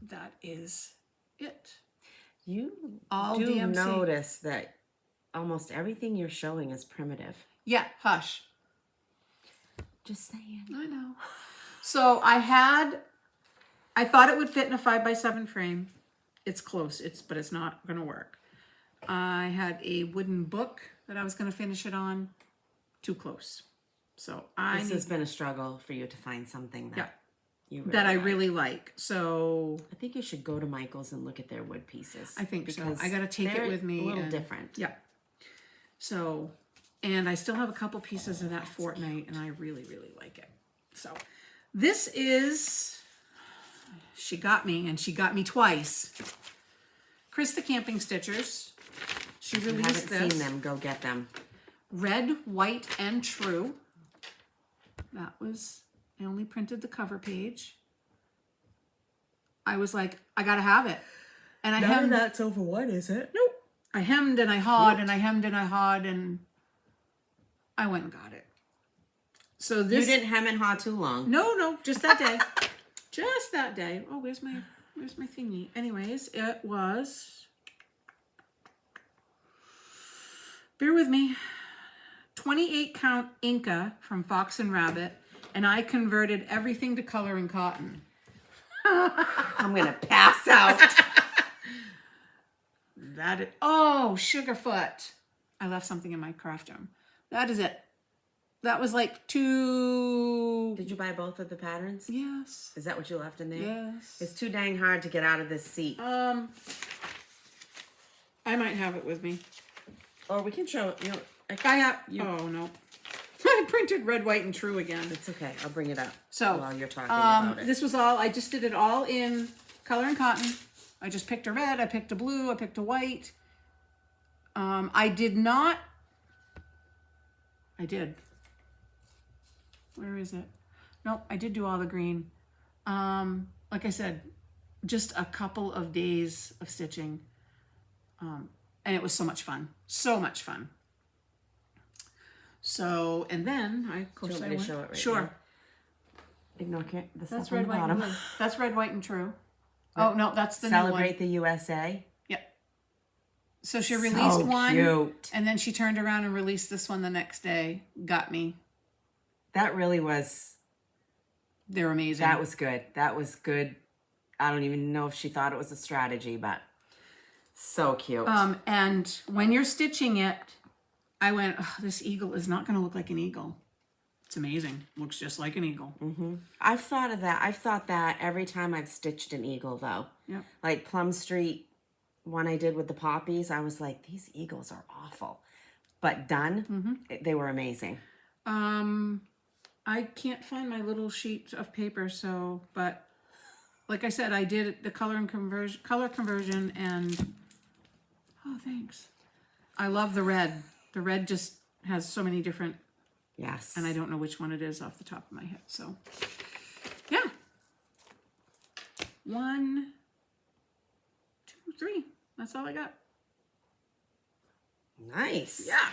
that is it. You All do DMC. notice that almost everything you're showing is primitive. Yeah, hush. Just saying. I know. So I thought it would fit in a 5x7 frame. It's close, but it's not gonna work. I had a wooden book that I was gonna finish it on. Too close. So This has been a struggle for you to find something that you really that I like. really like. So I think you should go to Michael's and look at their wood pieces. I think so. because I gotta take it they're with me. A little and- different. Yeah. So, and I still have a couple pieces of that Fortnite, and I really, really like it. So, this is she got me, and she got me twice. Chris the Camping Stitchers. She released haven't this. seen them. Go get them. Red, White, and True. That was, I only printed the cover page. I was like, I gotta have it. And I hemmed. That's over what, is it? Nope. I hemmed and I hawed and I hemmed and I hawed and I went and got it. So this. You didn't hem and haw too long. No, just that day. Just that day. Oh, where's my thingy? Anyways, it was, bear with me, 28 count Inca from Fox and Rabbit, and I converted everything to color and cotton. I'm gonna pass out. Oh, Sugarfoot. I left something in my craft room. That is it. That was like 2. Did you buy both of the patterns? Yes. Is that what you left in there? Yes. It's too dang hard to get out of this seat. I might have it with me. Or we can show it. You know, I have. Oh no. I printed Red, White, and True again. It's okay. I'll bring it up. So while you're talking about it. This was all. I just did it all in color and cotton. I just picked a red. I picked a blue. I picked a white. I did not. I did. Where is it? Nope. I did do all the green. Like I said, just a couple of days of stitching. And it was so much fun. So much fun. So, and then of course, Do you want me to show it right sure. now? Ignore the That's stuff on red, the white, and bottom. blue. That's Red, White, and True. Oh no, that's the new one. Celebrate the USA. Yep. So she released So one, cute. and then she turned around and released this one the next day. Got me. That really was. They're amazing. That was good. That was good. I don't even know if she thought it was a strategy, but so cute. And when you're stitching it, I went, oh, this eagle is not going to look like an eagle. It's amazing. Looks just like an eagle. Mm-hmm. I've thought of that. I've thought that every time I've stitched an eagle, though. Yep. Like Plum Street, one I did with the poppies, I was like, these eagles are awful. But done, they were amazing. I can't find my little sheet of paper, so, but like I said, I did the color conversion, and oh, thanks. I love the red. The red just has so many different. Yes. And I don't know which one it is off the top of my head. So, yeah. 1, 2, 3. That's all I got. Nice. Yeah.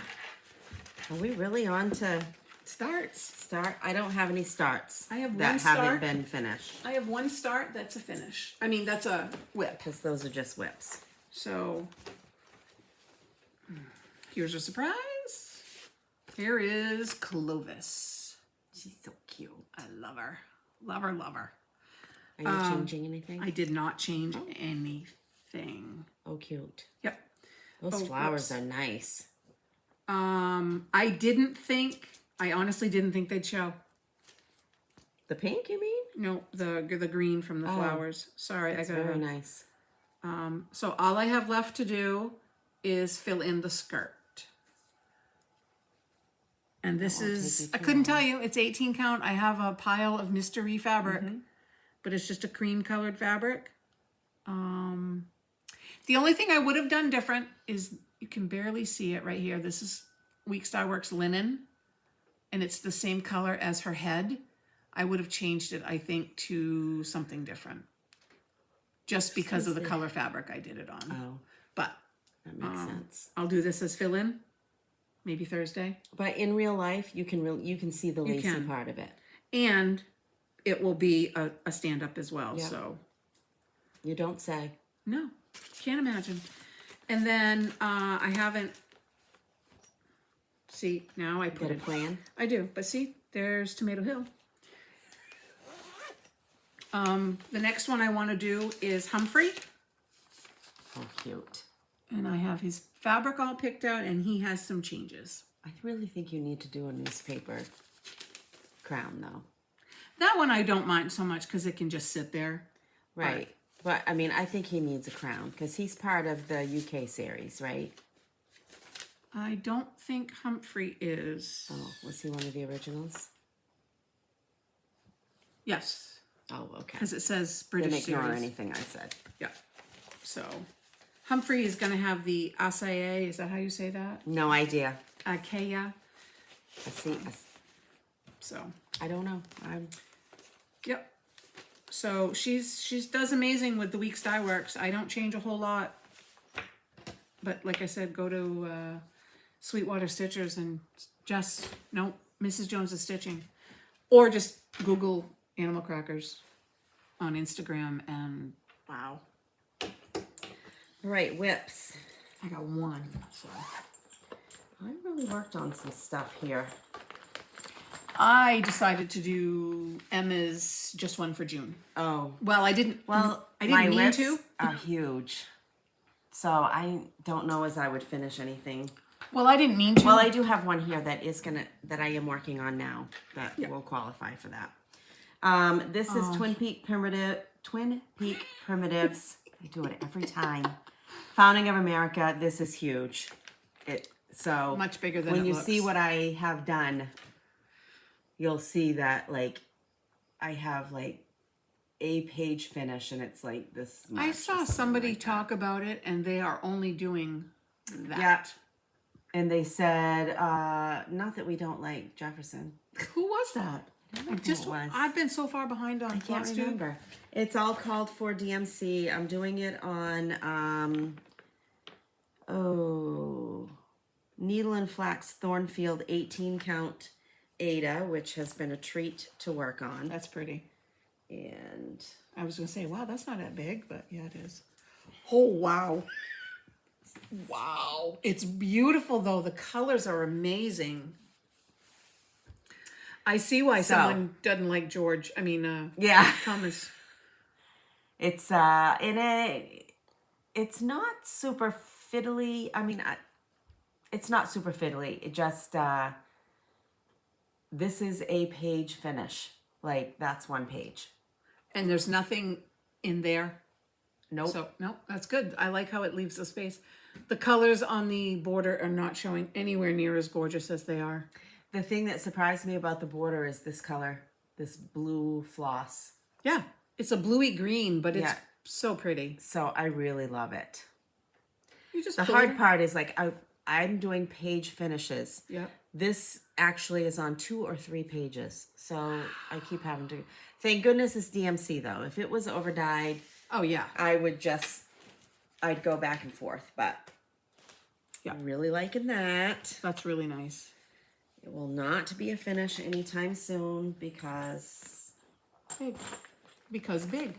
Are we really on to Starts. start? I don't have any starts. I have that one haven't start. been finished. I have one start that's a finish. I mean, that's a whip. Because those are just whips. So, here's a surprise. Here is Clovis. She's so cute. I love her. Love her, love her. Are you changing anything? I did not change anything. Oh, cute. Yep. Those flowers are nice. I honestly didn't think they'd show. The pink, you mean? No, the green from the flowers. Sorry, It's I got very nice. So all I have left to do is fill in the skirt. And this is, I couldn't tell you, it's 18 count. I have a pile of mystery fabric, but it's just a cream colored fabric. The only thing I would have done different is, you can barely see it right here. This is Week Star Works linen, and it's the same color as her head. I would have changed it, I think, to something different. Just because of the color fabric I did it on. Oh, But that makes sense. I'll do this as fill-in, maybe Thursday. But in real life, you can see the lacy can. part of it. And it will be a stand-up as well, Yeah. so. You don't say. No, can't imagine. And then I haven't, see, now I put Got a it. plan? I do, but see, there's Tomato Hill. The next one I want to do is Humphrey. Oh, cute. And I have his fabric all picked out, and he has some changes. I really think you need to do a newspaper crown, though. That one I don't mind so much because it can just sit there. Right. But, I mean, I think he needs a crown because he's part of the UK series, right? I don't think Humphrey is. Oh, was he one of the originals? Yes. Oh, okay. because it says Didn't British ignore series. anything I said. Yeah. So Humphrey is going to have the acai. Is that how you say that? No idea. Acacia. So. I don't know. Yep. So she does amazing with the Weeks Dye Works. I don't change a whole lot. But like I said, go to Sweetwater Stitchers and just, no, Mrs. Jones is stitching. Or just Google Animal Crackers on Instagram and wow. All right, whips. I got one. So I really worked on some stuff here. I decided to do Emma's just one for June. Oh. Well, I didn't my mean whips to. are huge. So I don't know as I would finish anything. Well, I didn't mean to. Well, I do have one here that I am working on now that will qualify for that. This is Twin Peak Primitives. I do it every time. Founding of America. This is huge. So much bigger than when it you looks. see what I have done, you'll see that like I have like a page finish and it's like this much. I saw somebody talk about it and they are only doing that. Yeah. And they said, not that we don't like Jefferson. Who was that? I've been so far behind on I can't Flosstube. remember. It's all called for DMC. I'm doing it on, Needle and Flax Thornfield 18 count Ada, which has been a treat to work on. That's pretty. And I was going to say, wow, that's not that big, but yeah, it is. Oh, wow. Wow. It's beautiful, though. The colors are amazing. I see why someone doesn't like George. I mean, yeah, Thomas. It's it's not super fiddly. I mean, it's not super fiddly. It just this is a page finish. Like that's one page. And there's nothing in there. Nope. So no, that's good. I like how it leaves the space. The colors on the border are not showing anywhere near as gorgeous as they are. The thing that surprised me about the border is this color, this blue floss. Yeah, it's a bluey green, but it's so pretty. So I really love it. You just the hard part is like I'm doing page finishes. Yeah. This actually is on 2 or 3 pages. So I keep having to. Thank goodness it's DMC though. If it was over dyed, oh yeah, I'd go back and forth, but yeah, I'm really liking that. That's really nice. It will not be a finish anytime soon because big. Because big.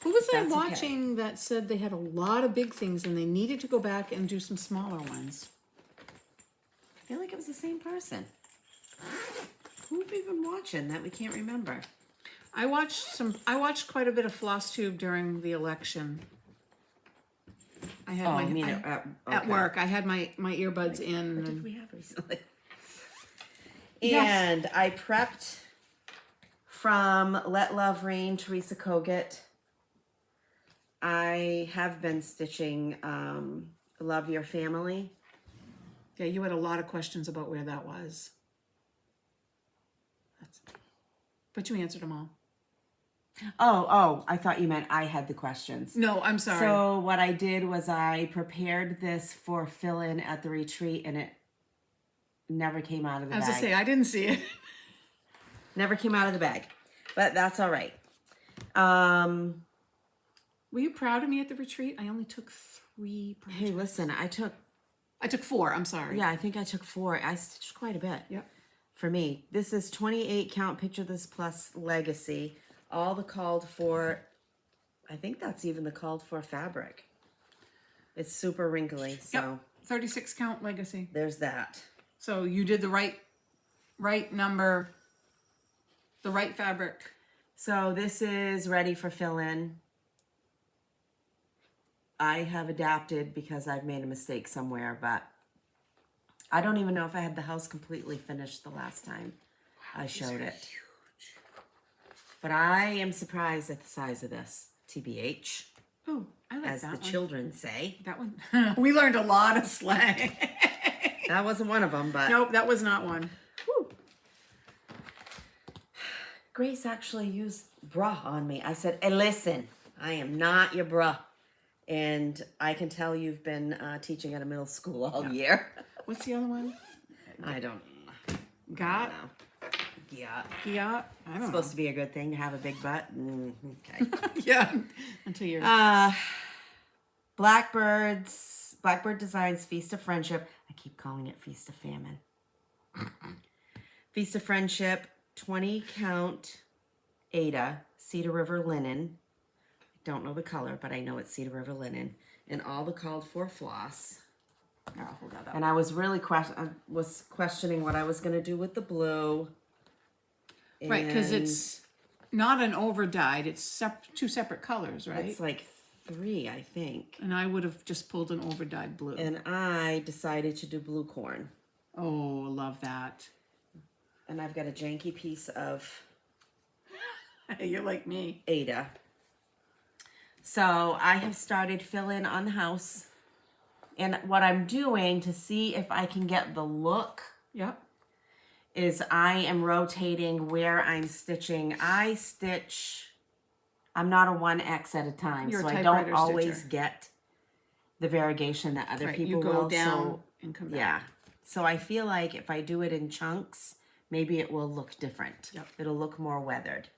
Who was I watching that said they had a lot of big things and they needed to go back and do some smaller ones? I feel like it was the same person. Who have we been watching that we can't remember? I watched quite a bit of Flosstube during the election. I had at work. I had my earbuds in. What did we have recently? Yes. And I prepped from Let Love Rain, Teresa Kogut. I have been stitching Love Your Family. Yeah, you had a lot of questions about where that was. But you answered them all. Oh, I thought you meant I had the questions. No, I'm sorry. So what I did was I prepared this for fill-in at the retreat and it never came out of the bag. I was going to say, I didn't see it. Never came out of the bag, but that's all right. Were you proud of me at the retreat? I only took 3 projects. Hey, listen, I took 4, I'm sorry. Yeah, I think I took 4. I stitched quite a bit. Yep. For me. This is 28 count Picture This Plus Legacy. All the called for, I think that's even the called for fabric. It's super wrinkly, so. Yep. 36 count Legacy. There's that. So you did the right number, the right fabric. So this is ready for fill-in. I have adapted because I've made a mistake somewhere, but I don't even know if I had the house completely finished the last time I showed it. Huge. But I am surprised at the size of this, TBH. Oh, I like as that the one. children say. That one. We learned a lot of slang. That wasn't one of them, but. Nope, that was not one. Whew. Grace actually used bra on me. I said, hey, listen, I am not your bra. And I can tell you've been teaching at a middle school all year. What's the other one? I don't Got? know. Yeah. Yeah. I don't It's supposed to be a good thing to have a big butt. Okay. Yeah. Until you're. Blackbird Designs Feast of Friendship. I keep calling it Feast of Famine. Feast of Friendship, 20 count Ada, Cedar River linen. Don't know the color, but I know it's Cedar River linen. And all the called for floss. I'll hold that up. And I was really questioning what I was going to do with the blue. Right, because And it's not an over dyed. It's two separate colors, right? it's like 3, I think. And I would have just pulled an over dyed blue. And I decided to do blue corn. Oh, love that. And I've got a janky piece of You're like me. Ada. So I have started filling on the house. And what I'm doing to see if I can get the look Yep. is I am rotating where I'm stitching. I'm not a 1X at a time, You're a so I typewriter don't always stitcher. get the variegation that other Right, people you go will. down So and come back. yeah. So I feel like if I do it in chunks, maybe it will look different. Yep. It'll look more weathered.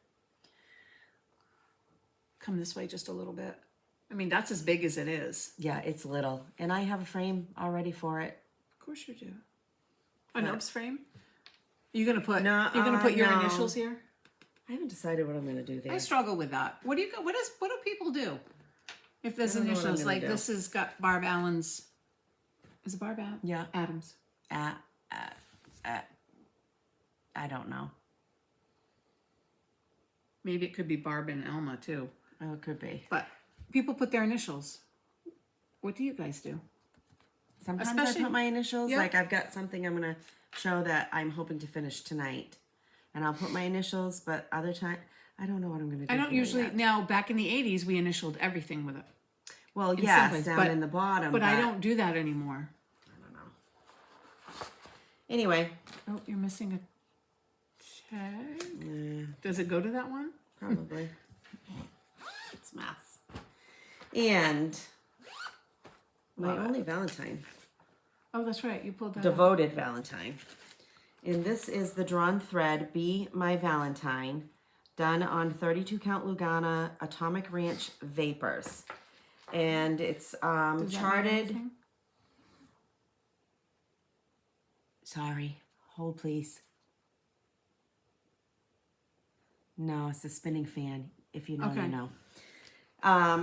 Come this way just a little bit. I mean, that's as big as it is. Yeah, it's little. And I have a frame already for it. Of course you do. An Oops frame? You're gonna put your no. initials here? I haven't decided what I'm going to do there. I struggle with that. What do people do? If there's I don't know what I'm initials, gonna like do. this has got Barb Allen's. Is it Barb Allen? Yeah. Adams. I don't know. Maybe it could be Barb and Elma too. Oh, it could be. But people put their initials. What do you guys do? Sometimes Especially- I put my initials. Yeah. Like I've got something I'm going to show that I'm hoping to finish tonight. And I'll put my initials, but other time, I don't know what I'm going to do. I don't here usually. yet. Now, back in the 80s, we initialed everything with it. Well, in some yes, ways, down but- in the bottom. But I don't do that anymore. I don't know. Anyway. Oh, you're missing a tag. Yeah, Does it go to that one? probably. It's a mess. And my Love it. only Valentine. Oh, that's right. You pulled that. out. Devoted Valentine. And this is the drawn thread, Be My Valentine, done on 32 count Lugana Atomic Ranch Vapors. And it's Does that mean charted. anything? Sorry, hold please. No, it's a spinning fan. If you know, Okay. you know.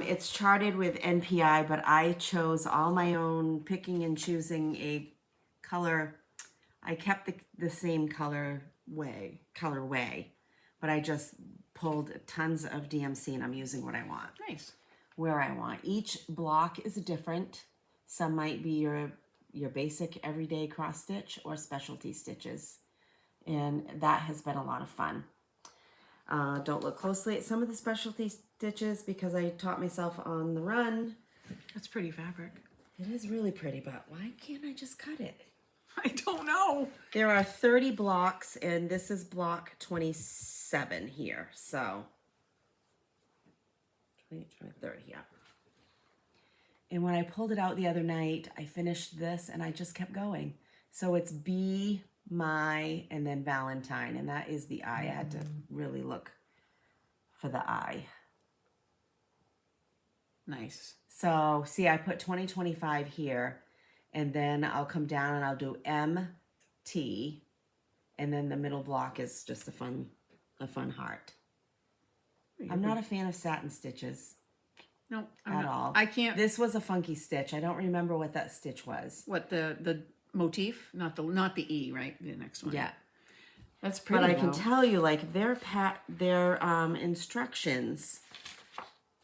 It's charted with NPI, but I chose all my own, picking and choosing a color. I kept the same colorway, but I just pulled tons of DMC and I'm using what I want, Nice. where I want. Each block is different. Some might be your basic everyday cross stitch or specialty stitches. And that has been a lot of fun. Don't look closely at some of the specialty stitches because I taught myself on the run. That's pretty fabric. It is really pretty, but why can't I just cut it? I don't know. There are 30 blocks, and this is block 27 here. So, 20, 30, yeah. And when I pulled it out the other night, I finished this, and I just kept going. So it's Be My, and then Valentine, and that is the eye. I had to really look for the eye. Nice. So, see, I put 2025 here, and then I'll come down and I'll do MT, and then the middle block is just a fun heart. I'm not a fan of satin stitches No, I'm at not. all. I can't. This was a funky stitch. I don't remember what that stitch was. What the motif? Not the E, right? The next one. Yeah. That's pretty. But I can though. tell you, like, their instructions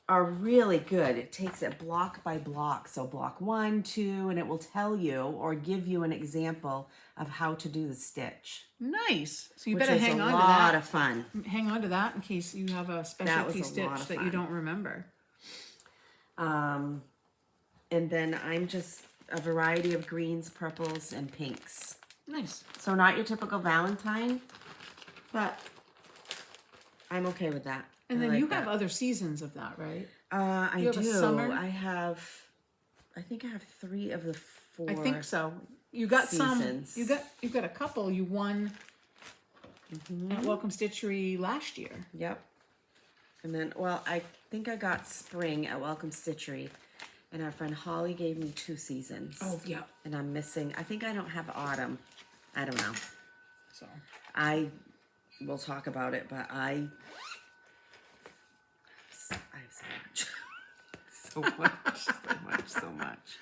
are really good. It takes it block by block. So block 1, 2, and it will tell you or give you an example of how to do the stitch. Nice. So you which better is hang a on to lot that. of fun. Hang on to that in case you have a specialty was a lot stitch of that you fun. don't remember. And then I'm just a variety of greens, purples, and pinks. Nice. So not your typical Valentine, but I'm okay with that. And I then like you that. have other seasons of that, right? I you have a do. summer? I think I have 3 of the 4. I think so. You got seasons. some. You got a couple. You won at Welcome Stitchery last year. Yep. And then, well, I think I got spring at Welcome Stitchery, and our friend Holly gave me 2 seasons. Oh yeah. And I'm missing. I think I don't have autumn. I don't know. So I will talk about it, but I have so much. So much.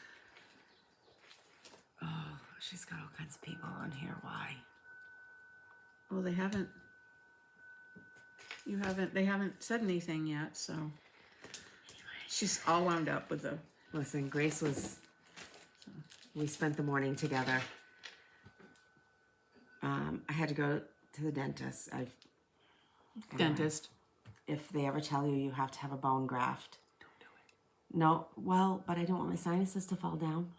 Oh, she's got all kinds of people on here. Why? well, they haven't. They haven't said anything yet. So she's all wound up with the. Listen, Grace was. We spent the morning together. I had to go to the dentist. Dentist. If they ever tell you have to have a bone graft. Don't do it. No, well, but I don't want my sinuses to fall down.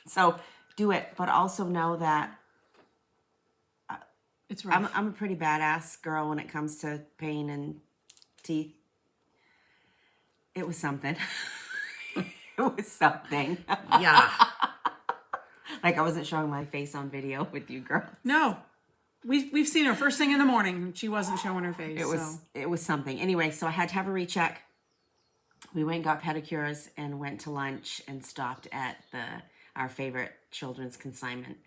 So do it, but also know that It's rough. I'm a pretty badass girl when it comes to pain and teeth. It was something. It was something. Yeah. Like I wasn't showing my face on video with you girls. No. We've seen her first thing in the morning. She wasn't showing her face. It was something. Anyway, so I had to have a recheck. We went and got pedicures and went to lunch and stopped at our favorite children's consignment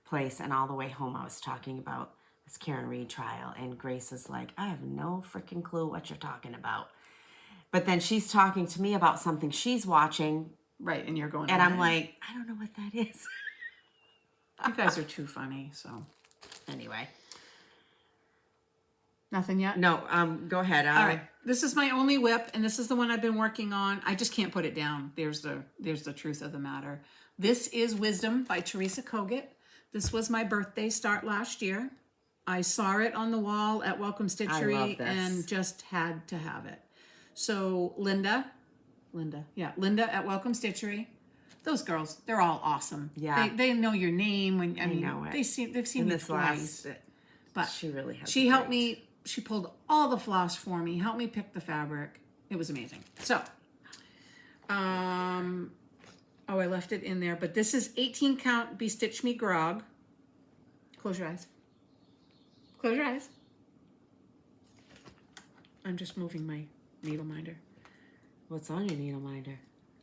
place. And all the way home, I was talking about this Karen Reed trial, and Grace is like, I have no freaking clue what you're talking about. But then she's talking to me about something she's watching. Right, and you're going. And I'm like, I don't know what that is. You guys are too funny. So Anyway. nothing yet. No, go ahead. All right. This is my only whip, and this is the one I've been working on. I just can't put it down. There's the truth of the matter. This is Wisdom by Teresa Kogut. This was my birthday start last year. I saw it on the wall at Welcome Stitchery and just had to have it. So Linda at Welcome Stitchery. Those girls, they're all awesome. Yeah. They know your name when I mean know it. they've seen In me this twice. But she really has. she helped me. She pulled all the floss for me, helped me pick the fabric. It was amazing. So, I left it in there, but this is 18 count Be Stitch Me Grog. Close your eyes. Close your eyes. I'm just moving my needle minder. What's on your needle minder?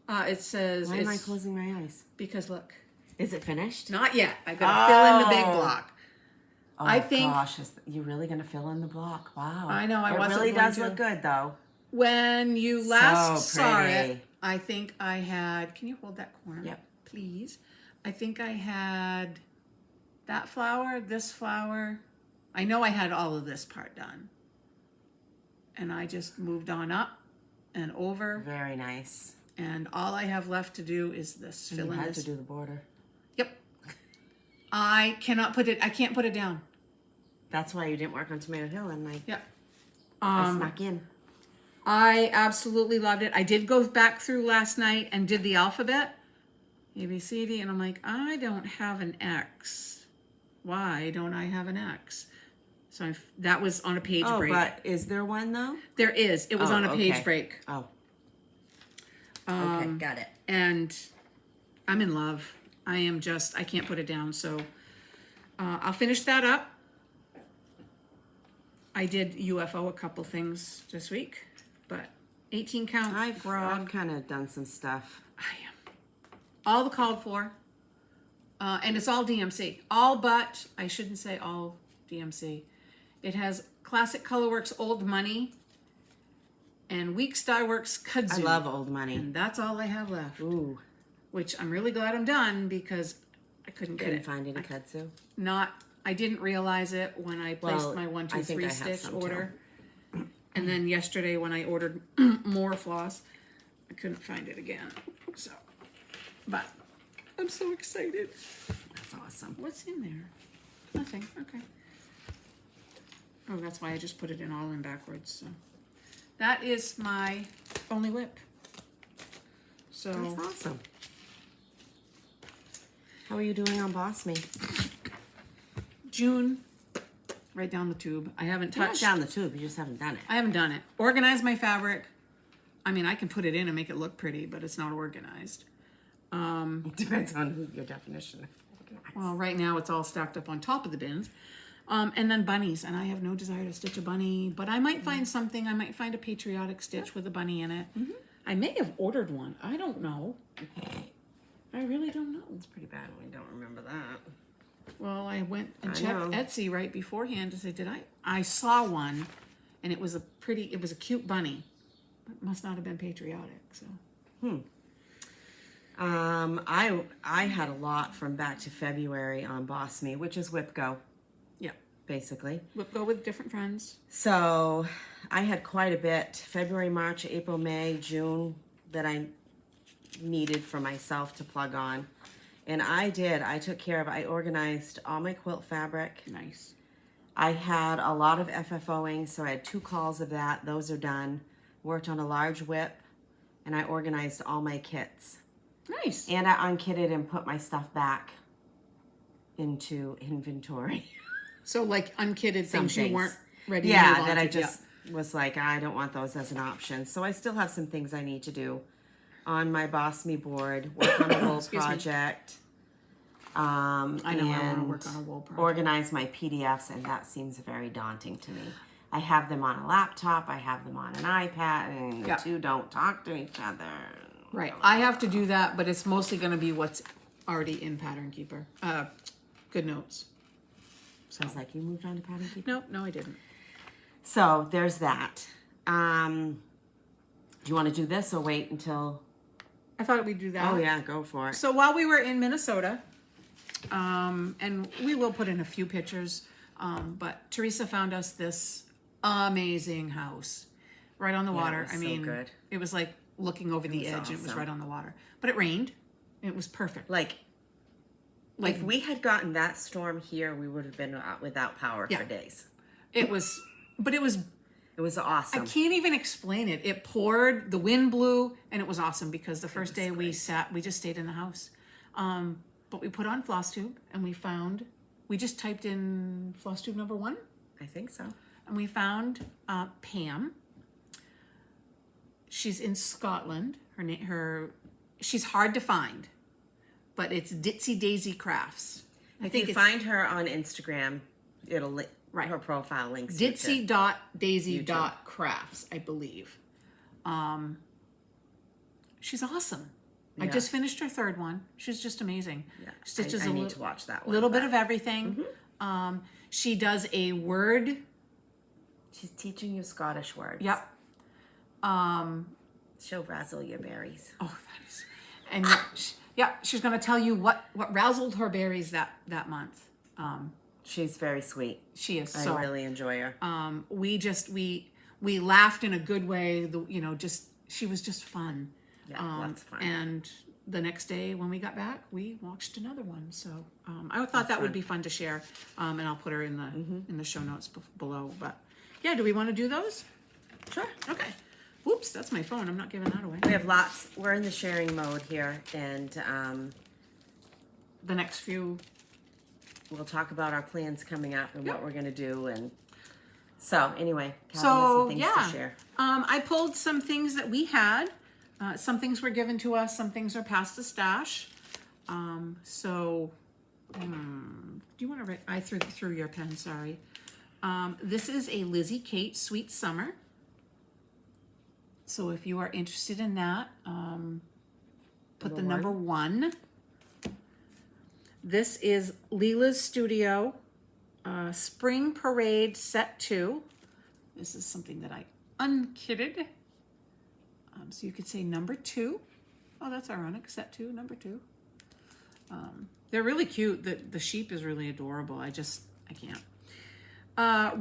It says. Why am I closing my eyes? Because look. Is it finished? Not yet. I gotta fill in the big block. Oh, I think. Gosh, you really gonna fill in the block? Wow. I know. It really does look good, though. When you last So saw pretty. it, I think I had. Can you hold that corner? Yep. Please. I think I had that flower, this flower. I know I had all of this part done. And I just moved on up and over. Very nice. And all I have left to do is this. And Fill you in had this. to do the border. Yep. I can't put it down. That's why you didn't work on Tomato Hill, and Yep. I snuck in. I absolutely loved it. I did go back through last night and did the alphabet. A, B, C, D. And I'm like, I don't have an X. Why don't I have an X? So that was on a page break. But is there one, though? There is. It was on a page break. Oh. Okay, got it. And I'm in love. I can't put it down. So I'll finish that up. I did UFO a couple things this week, but 18 count. I've kind of done some stuff. I am. All the called for. And it's all DMC. All but, I shouldn't say all DMC. It has Classic Colorworks Old Money and Week Star Works Kudzu. I love Old Money. And that's all I have left. Ooh. Which I'm really glad I'm done because I couldn't get it. Couldn't find any kudzu? I didn't realize it when I placed my 1, 2, 3 stitch order. And then yesterday when I ordered more floss, I couldn't find it again. So, but I'm so excited. That's awesome. What's in there? Nothing. Okay. Oh, that's why I just put it in all in backwards. So that is my only whip. So That's awesome. How are you doing on Boss Me? June right down the tube. I haven't Not touched. down the tube. You just haven't done it. I haven't done it. Organize my fabric. I mean, I can put it in and make it look pretty, but it's not organized. Depends on who your definition of organized. Well, right now it's all stacked up on top of the bins. And then bunnies, and I have no desire to stitch a bunny, but I might find something. I might find a patriotic stitch with a bunny in it. I may have ordered one. I don't know. I really don't know. It's pretty bad when we don't remember that. Well, I went and I checked know. Etsy right beforehand to say, did I saw one, and it was a cute bunny. It must not have been patriotic, so. I had a lot from back to February on Boss Me, which is Whip Go, Yeah. basically. We'll go with different friends. So I had quite a bit, February, March, April, May, June, that I needed for myself to plug on. And I took care of, I organized all my quilt fabric. Nice. I had a lot of FFOing, so I had 2 calls of that. Those are done. Worked on a large whip, and I organized all my kits. Nice. And I unkitted and put my stuff back into inventory. So like unkitted Some things you things. weren't ready to Yeah, move on that I to. just was like, I don't want those as an option. So I still have some things I need to do on my Boss Me board, work on a wool Excuse me. project. I know I want to and work on a wool project. organize my PDFs, and that seems very daunting to me. I have them on a laptop, I have them on an iPad, and the Yeah. two don't talk to each other. Right. I have to do that, but it's mostly going to be what's already in Pattern Keeper. Good notes. Sounds like you moved on to Pattern Keeper. No, I didn't. So there's that. Do you want to do this or wait until? I thought we'd do that. Oh yeah, go for it. So while we were in Minnesota, and we will put in a few pictures, but Teresa found us this amazing house right on the water. it was I so mean, good. it was like looking over the was edge. It was awesome. right on the water, but it rained. It was perfect. Like if we had gotten that storm here, we would have been without power Yeah. for days. It was, but it was. It was I awesome. can't even explain it. It poured, the wind blew, and it was awesome because the first day we just stayed in the house. But we put on Flosstube, and we just typed in Flosstube number 1, I think so. and we found Pam. She's in Scotland. She's hard to find, but it's Ditsy.daisy.crafts. I If think you it's find her on Instagram, it'll Right. her profile links you to- Ditsy.daisy.crafts, I believe. She's awesome. I Yeah. just finished her 3rd one. She's just amazing. Yeah, Stitches I a need to watch that one. little bit but of everything. She does a word. She's teaching you Scottish words. Yep. She'll razzle your berries. Oh, that is. And she's going to tell you what razzled her berries that month. She's very sweet. She is. I So really enjoy her. we laughed in a good way. She was just fun. Yeah, lots of fun. And the next day when we got back, we watched another one. So I thought that would be fun to share. And I'll put her in the show notes below. But yeah, do we want to do those? Sure. Okay. Whoops, that's my phone. I'm not giving that away. We have lots. We're in the sharing mode here, and The next few. we'll talk about our plans coming up and what we're going to do. And so, anyway, Kathy has So some things yeah, to share. I pulled some things that we had. Some things were given to us. Some things are past the stash. Do you want to write? I threw your pen. Sorry. This is a Lizzie Kate Sweet Summer. So if you are interested in that, put the number 1. This is Leela's Studio Spring Parade Set 2. This is something that I unkitted. So you could say number 2. Oh, that's ironic. Set 2, number 2. They're really cute. The sheep is really adorable. I can't.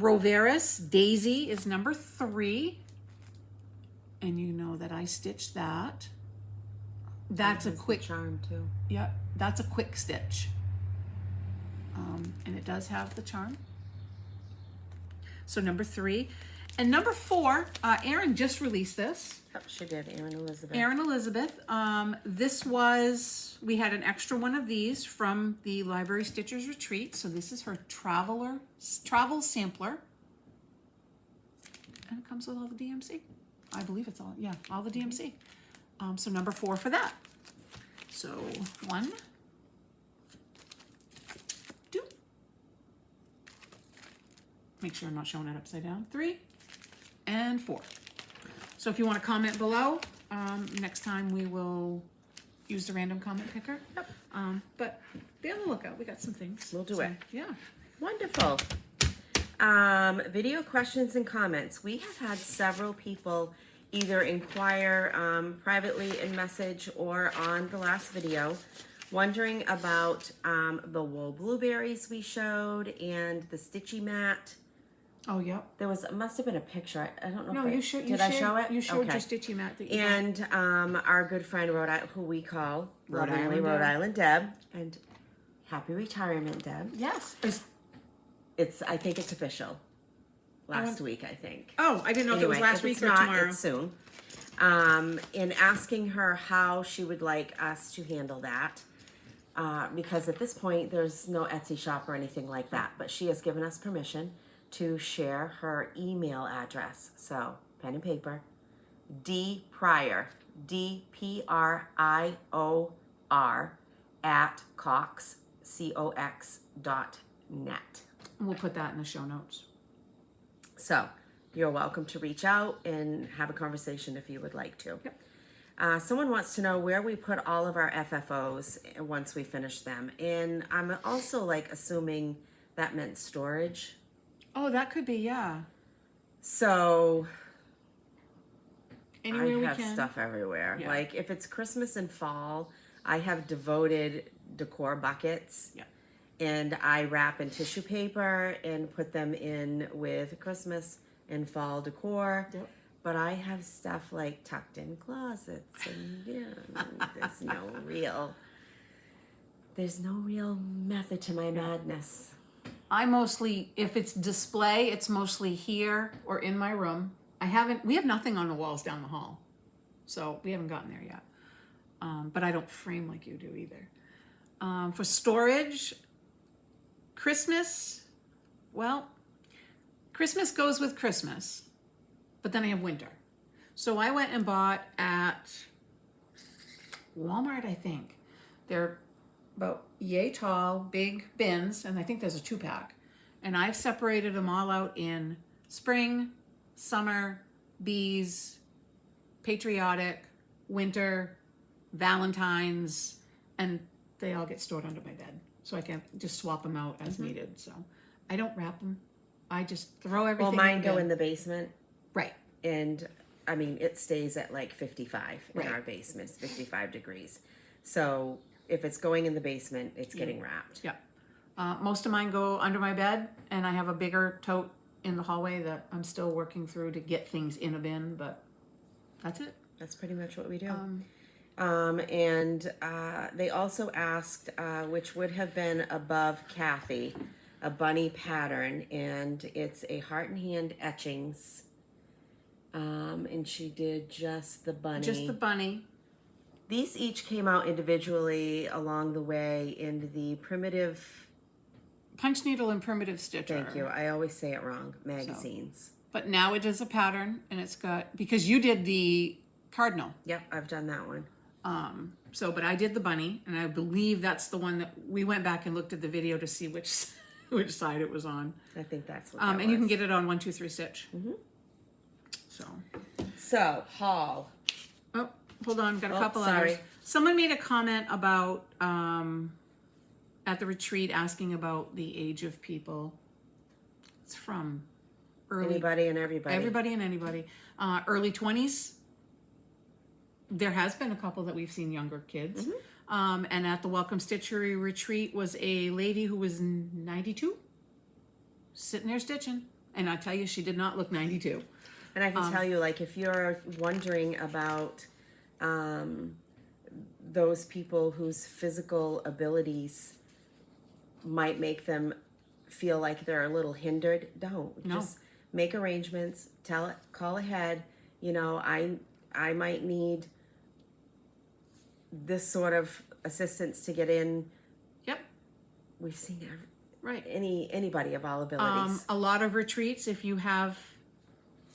Roveris Daisy is number 3. And you know that I stitched that. That's a quick charm too. Yep, that's a quick stitch. And it does have the charm. So number 3. And number 4, Erin just released this. Oh, she did, Erin Elizabeth. Erin Elizabeth. This was, we had an extra one of these from the Library Stitchers Retreat. So this is her travel sampler. And it comes with all the DMC. I believe it's all, yeah, all the DMC. So number 4 for that. So 1, 2. Make sure I'm not showing it upside down. 3 and 4. So if you want to comment below, next time we will use the random comment picker. Yep. But be on the lookout. We got some things. We'll do it. Yeah. Wonderful. Video questions and comments. We have had several people either inquire privately in message or on the last video wondering about the wool blueberries we showed and the stitchy mat. Oh, yep. There must have been a picture. I don't know. No, if you showed. Did I show it? You showed Okay. your stitchy mat that you got. And our good friend who we call Rhode lovingly Island Rhode Deb. Island Deb, and happy retirement, Deb. Yes. I think it's official. Last week, I think. Oh, I didn't know if it was Anyway, last if week it's or not, tomorrow. It's soon. In asking her how she would like us to handle that, because at this point there's no Etsy shop or anything like that, but she has given us permission to share her email address. So pen and paper, Dprior, Dprior at cox.net. And we'll put that in the show notes. So you're welcome to reach out and have a conversation if you would like to. Yep. Someone wants to know where we put all of our FFOs once we finish them. And I'm also assuming that meant storage. Oh, that could be, yeah. So Anywhere we I have can. stuff everywhere. Yeah. Like if it's Christmas and fall, I have devoted decor buckets. Yeah. And I wrap in tissue paper and put them in with Christmas and fall decor. Yep. But I have stuff tucked in closets, and there's no real method to my madness. I mostly, if it's display, it's mostly here or in my room. We have nothing on the walls down the hall. So we haven't gotten there yet. But I don't frame like you do either. For storage, Christmas goes with Christmas, but then I have winter. So I went and bought at Walmart, I think. They're about yay tall, big bins, and I think there's a 2-pack. And I've separated them all out in spring, summer, bees, patriotic, winter, valentines, and they all get stored under my bed. So I can just swap them out as needed. So I don't wrap them. I just throw everything Well, mine in go the in the basement, Right. and I mean it stays at 55 in Right. our basement. It's 55 degrees. So if it's going in the basement, it's getting wrapped. Yeah. Most of mine go under my bed, and I have a bigger tote in the hallway that I'm still working through to get things in a bin, but that's it. That's pretty much what we do. And they also asked, which would have been above Kathy, a bunny pattern, and it's a heart and hand etchings. And she did just the bunny. Just the bunny. These each came out individually along the way in the primitive, Punch needle and primitive stitcher. thank you, I always say it wrong, magazines. But now it is a pattern, and it's got, because you did the cardinal. Yep, I've done that one. But I did the bunny, and I believe that's the one that we went back and looked at the video to see which side it was on. I think that's what that And was. you can get it on 1, 2, 3 stitch. So, haul. Oh, hold on, got a couple sorry. others. Someone made a comment about at the retreat asking about the age of people. It's from early Anybody and everybody. everybody and anybody. Early 20s. There has been a couple that we've seen younger kids. And at the Welcome Stitchery retreat was a lady who was 92, sitting there stitching. And I tell you, she did not look 92. And I can tell you, if you're wondering about those people whose physical abilities might make them feel like they're a little hindered, don't. No. Just make arrangements, call ahead. You know, I might need this sort of assistance to get in. Yep. We've seen Right. anybody of all abilities. A lot of retreats, if you have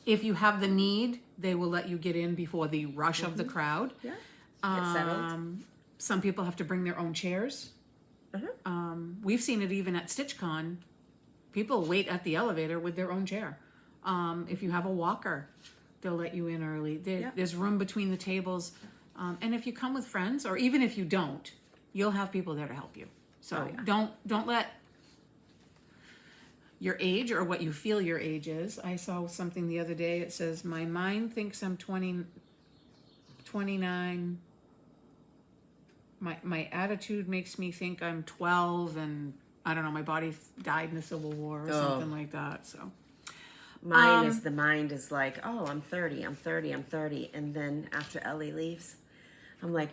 the need, they will let you get in before the rush of the crowd. Yeah. Get settled. Some people have to bring their own chairs. We've seen it even at StitchCon. People wait at the elevator with their own chair. If you have a walker, they'll let you in early. There's room between the tables. And if you come with friends, or even if you don't, you'll have people there to help you. So don't let your age or what you feel your age is. I saw something the other day. It says, my mind thinks I'm 29. My attitude makes me think I'm 12, and I don't know, my body died in the Civil War or something like that. So the mind is like, oh, I'm 30. And then after Ellie leaves, I'm like,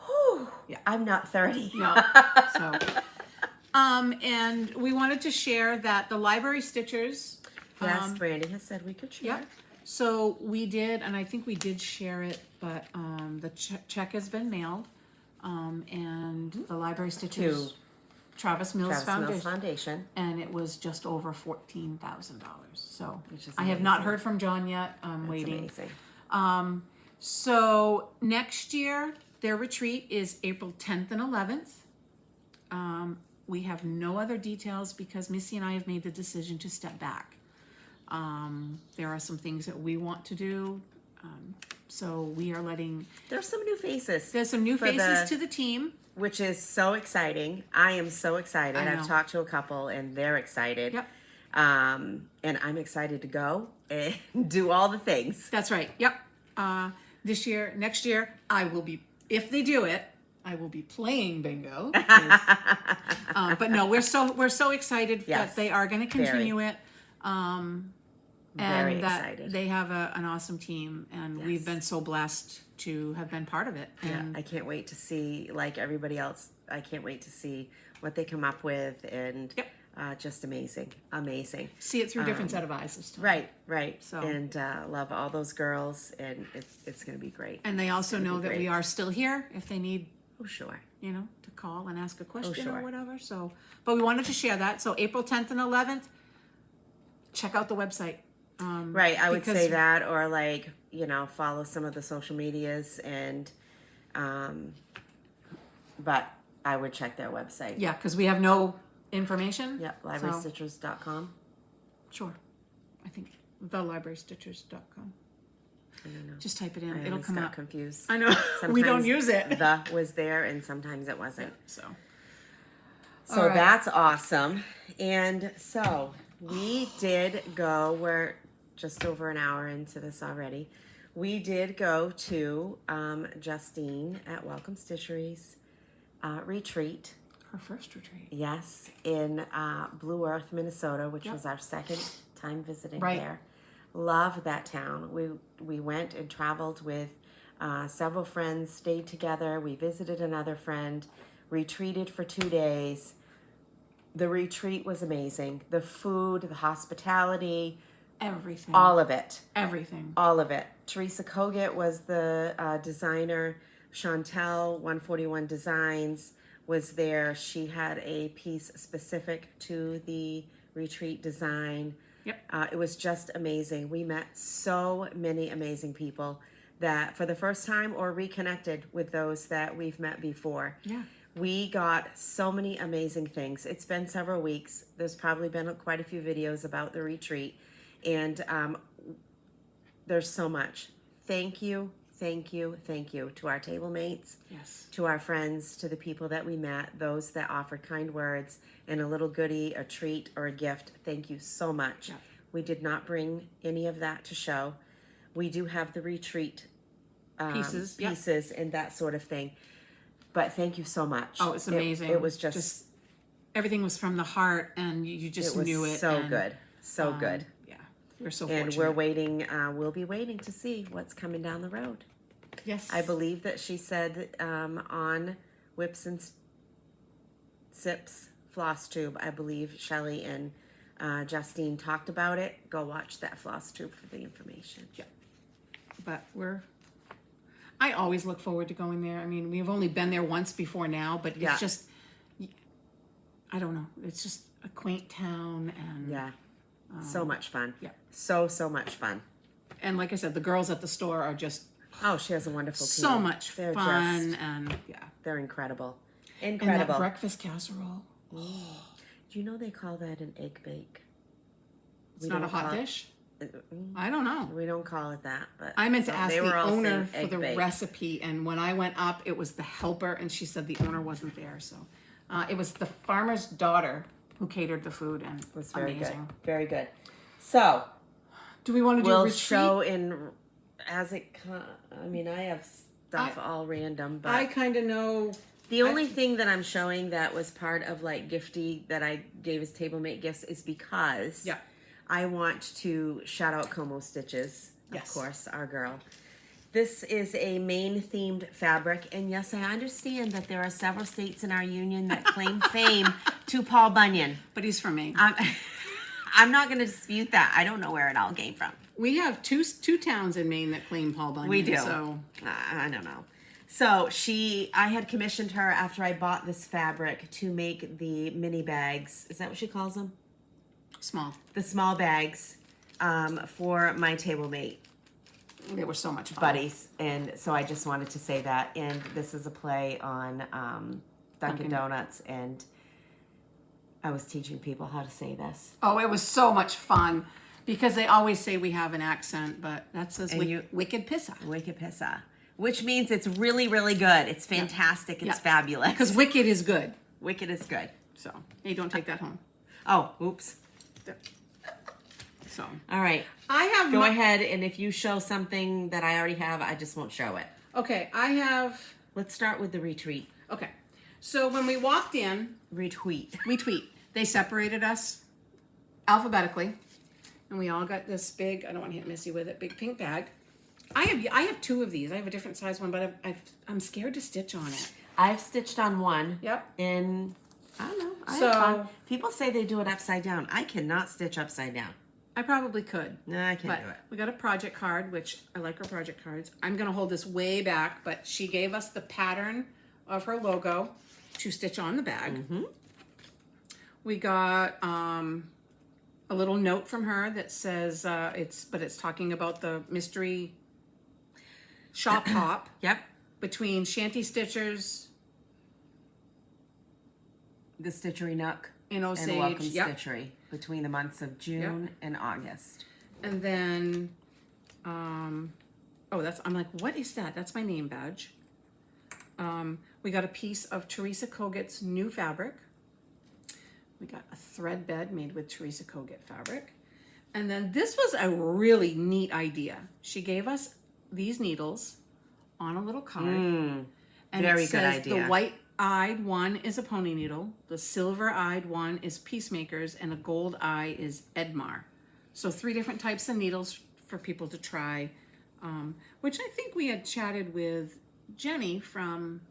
whew, I'm not 30. No. So and we wanted to share that the library stitchers. Yes, Brandy has said we could share. Yep. So we did, and I think we did share it, but the check has been mailed, and the library stitchers, Travis Mills Foundation, and it was just over $14,000. So I have not heard from John yet. I'm waiting. Amazing. So next year their retreat is April 10th and 11th. We have no other details because Missy and I have made the decision to step back. There are some things that we want to do. So we are letting... There's some new faces. There's some new faces to the team. Which is so exciting. I am so excited. I've talked to a couple and they're excited. Yep. And I'm excited to go and do all the things. That's right. Yep. Next year, I will be, if they do it, I will be playing bingo. But no, we're so excited that they are going to continue it. Very and that excited. They have an awesome team, and we've been so blessed to have been part of it. And I can't wait to see, like everybody else, I can't wait to see what they come up with, and just amazing. See it through a different set of eyes this time. Right. So, and love all those girls, and it's going to be great. And they also know that we are still here if they need, sure, to call and ask a question or whatever. So, but we wanted to share that. So April 10th and 11th, check out the website. Right, I would say that, or follow some of the social medias, and but I would check their website. Yeah, because we have no information. Yep, librarystitchers.com. Sure, I think thelibrarystitchers.com. I don't know. Just type it in; I it'll come up. Confused. I know. We don't use it. The was there, and sometimes it wasn't. So right. That's awesome. And so we did go. We're just over an hour into this already. We did go to Justine at Welcome Stitchery's retreat. Her first retreat. Yes, in Blue Earth, Minnesota, which was our second time visiting there. Love that town. We went and traveled with several friends, stayed together. We visited another friend, retreated for 2 days. The retreat was amazing. The food, the hospitality, everything. All of it. Everything. All of it. Teresa Kogut was the designer. Chantel, 141 Designs, was there. She had a piece specific to the retreat design. Yep. It was just amazing. We met so many amazing people that for the first time or reconnected with those that we've met before. Yeah. We got so many amazing things. It's been several weeks. There's probably been quite a few videos about the retreat. And there's so much. Thank you to our table mates, to our friends, to the people that we met, those that offered kind words and a little goodie, a treat, or a gift. Thank you so much. Yeah. We did not bring any of that to show. We do have the retreat pieces and that sort of thing. But thank you so much. Oh, it's amazing. It was just everything was from the heart, and you just knew it. So good. So good. Yeah. We're so fortunate. And we're waiting, we'll be waiting to see what's coming down the road. Yes. I believe that she said on Whips and Sips Flosstube, I believe Shelley and Justine talked about it. Go watch that Flosstube for the information. Yeah. But I always look forward to going there. I mean, we've only been there once before now, but it's just, I don't know. It's just a quaint town and Yeah. So much fun. Yeah. So much fun. And like I said, the girls at the store are just Oh, she has a wonderful team. so much They're fun and they're incredible. And Incredible. that breakfast casserole. Do you know they call that an egg bake? It's not a hot dish? I don't know. We don't call it that, but I meant to ask they were the all owner saying for the egg bake. recipe, and when I went up, it was the helper, and she said the owner wasn't there. So it was the farmer's daughter who catered the food, and it was Very amazing. good. Very good. So, Do we want to do we'll a retreat? show in as it I mean, I have stuff all random, but I kind of know. the only thing that I'm showing that was part of like Gifty that I gave as table mate gifts is because I want to shout out Como Stitches, of course, our girl. This is a Maine themed fabric, and yes, I understand that there are several states in our union that claim fame to Paul Bunyan. But he's from Maine. I'm not going to dispute that. I don't know where it all came from. We have two towns in Maine that claim Paul Bunyan. We do. So I don't know. So I had commissioned her after I bought this fabric to make the mini bags. Is that what she calls them? small. The small bags for my table mate They were so much fun. buddies. And so I just wanted to say that. And this is a play on Dunkin' Donuts. And I was teaching people how to say this. Oh, it was so much fun because they always say we have an accent, but that says wicked pissa. Wicked pissa. Which means it's really, really good. It's fantastic. It's fabulous. Because wicked is good. Wicked is good. So, hey, don't take that home. Oh, oops. So, all right. I have Go ahead, and if you show something that I already have, I just won't show it. Okay, I have. Let's start with the retreat. Okay, so when we walked in, Retweet. they separated us alphabetically, and we all got this big. I don't want to hit Missy with it. Big pink bag. I have two of these. I have a different size one, but I'm scared to stitch on it. I've stitched on one. Yep. And I don't know. I So- have fun. People say they do it upside down. I cannot stitch upside down. I probably could. No, I can't do it. We got a project card, which I like her project cards. I'm going to hold this way back, but she gave us the pattern of her logo to stitch on the bag. Mm-hmm. We got a little note from her that says it's talking about the mystery shop hop Yep. between Shanty Stitchers The Stitchery Nook and Osage. and Welcome Yep. Stitchery between the months of June and August. And then, I'm like, what is that? That's my name badge. We got a piece of Teresa Koget's new fabric. We got a thread bed made with Teresa Koget fabric. And then this was a really neat idea. She gave us these needles on a little card. And very it good says idea. the white-eyed one is a pony needle, the silver-eyed one is Peacemakers, and the gold eye is Edmar. So 3 different types of needles for people to try, which I think we had chatted with Jenny from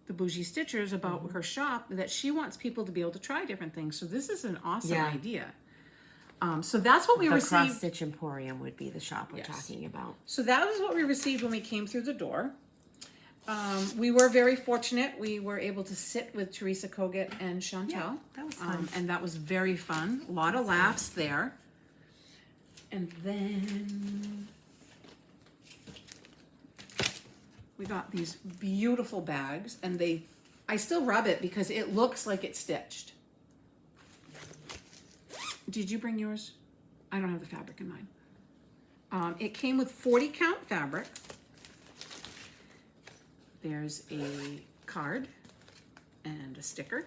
the Bougie Stitchers about her shop, that she wants people to be able to try different things. So this is an awesome idea. So that's what we The received. Cross Stitch Emporium would be the shop we're talking about. So that was what we received when we came through the door. We were very fortunate. We were able to sit with Teresa Koget and Chantel. Yeah, that was fun. And that was very fun. A lot of laughs there. And then we got these beautiful bags, and I still rub it because it looks like it's stitched. Did you bring yours? I don't have the fabric in mine. It came with 40 count fabric. There's a card and a sticker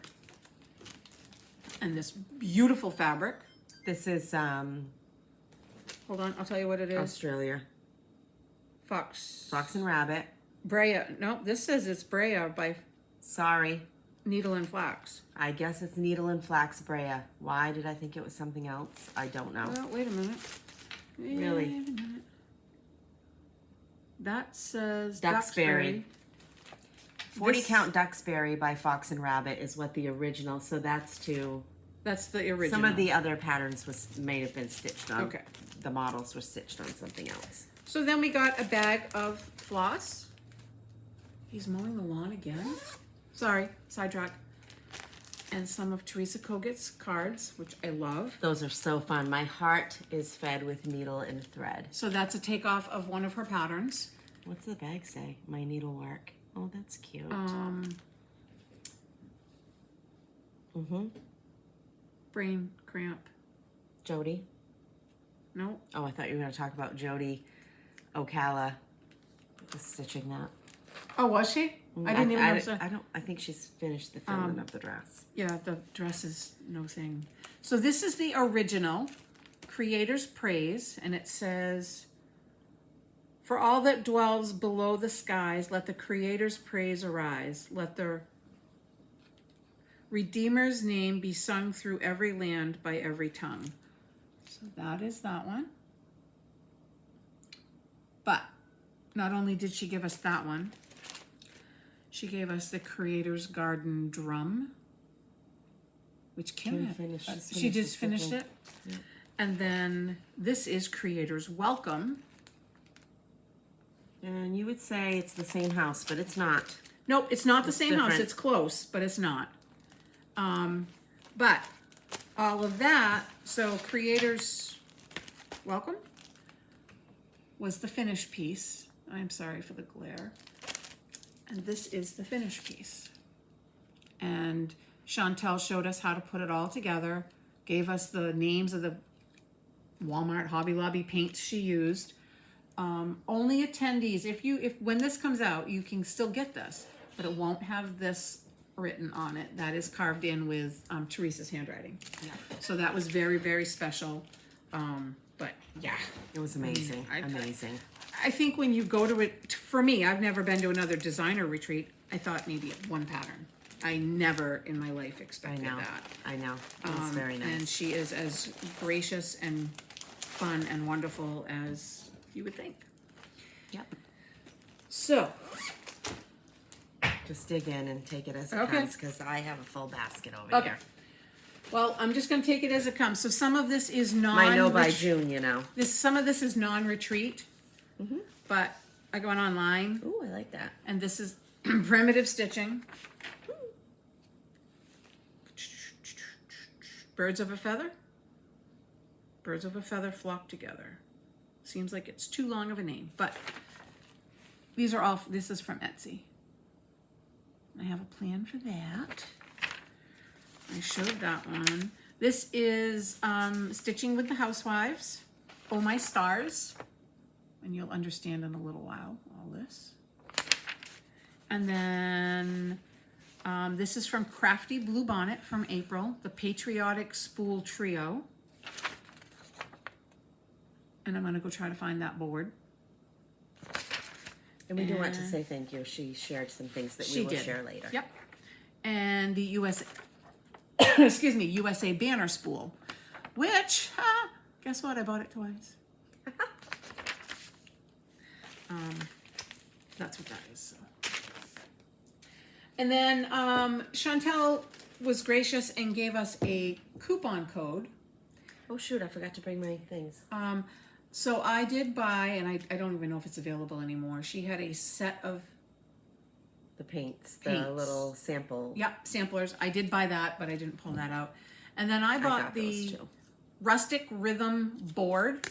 and this beautiful fabric. This is Hold on, I'll tell you what it is. Australia. Fox and Rabbit. Brea. No, this says it's Brea by Sorry. Needle and Flax. I guess it's Needle and Flax Brea. Why did I think it was something else? I don't know. Well, wait a minute. Really? Wait a minute. That says Duxbury. 40 This- count Duxbury by Fox and Rabbit is what the original, so that's to That's the original. Some of the other patterns may have been stitched on. Okay. The models were stitched on something else. So then we got a bag of floss. He's mowing the lawn again. Sorry, sidetrack. And some of Teresa Kogut's cards, which I love. Those are so fun. My heart is fed with needle and thread. So that's a takeoff of one of her patterns. What's the bag say? My needlework. Oh, that's cute. Brain cramp. Jody. No. Oh, I thought you were going to talk about Jody Ocala stitching that. Oh, was she? I didn't even notice that. I think she's finished the filming of the dress. Yeah, the dress is no thing. So this is the original Creator's Praise, and it says, "For all that dwells below the skies, let the Creator's praise arise. Let the Redeemer's name be sung through every land by every tongue." So that is that one. But not only did she give us that one, she gave us the Creator's Garden drum, which Kim had finished. she just finished it. Yeah. And then this is Creator's Welcome. And you would say it's the same house, but it's not. Nope, it's not the same house. different. It's close, but it's not. But all of that, so Creator's Welcome was the finished piece. I'm sorry for the glare. And this is the finished piece. And Chantel showed us how to put it all together, gave us the names of the Walmart, Hobby Lobby paints she used. Only attendees, if when this comes out, you can still get this, but it won't have this written on it. That is carved in with Teresa's handwriting. Yeah. So that was very, very special. But yeah, It was amazing. I amazing. I think when you go to it, for me, I've never been to another designer retreat. I thought maybe one pattern. I never in my life expected that. I know. It was very nice. And she is as gracious and fun and wonderful as you would think. Yep. So, Just dig in and take it as it Okay. comes, because I have a full basket over okay. here. Well, I'm just going to take it as it comes. So some of this is I know by June, you know. Some of this is non-retreat, but I go online, Ooh, I like that. and this is primitive stitching. Birds of a feather. Birds of a feather flock together. Seems like it's too long of a name, but these are all, this is from Etsy. I have a plan for that. I showed that one. This is Stitching with the Housewives. Oh My Stars. And you'll understand in a little while all this. And then this is from Crafty Blue Bonnet from April, the Patriotic Spool Trio. And I'm going to go try to find that board. And we do want to say thank you. She shared some things that we will share later. Yep. And the USA, excuse me, USA Banner Spool, which, guess what? I bought it twice. That's what that is. So. And then Chantel was gracious and gave us a coupon code. Oh shoot, I forgot to bring my things. So I did buy, and I don't even know if it's available anymore. She had a set of The paints, Paints. the little sample. samplers. I did buy that, but I didn't pull that out. And then I bought got those the too. Rustic Rhythm board,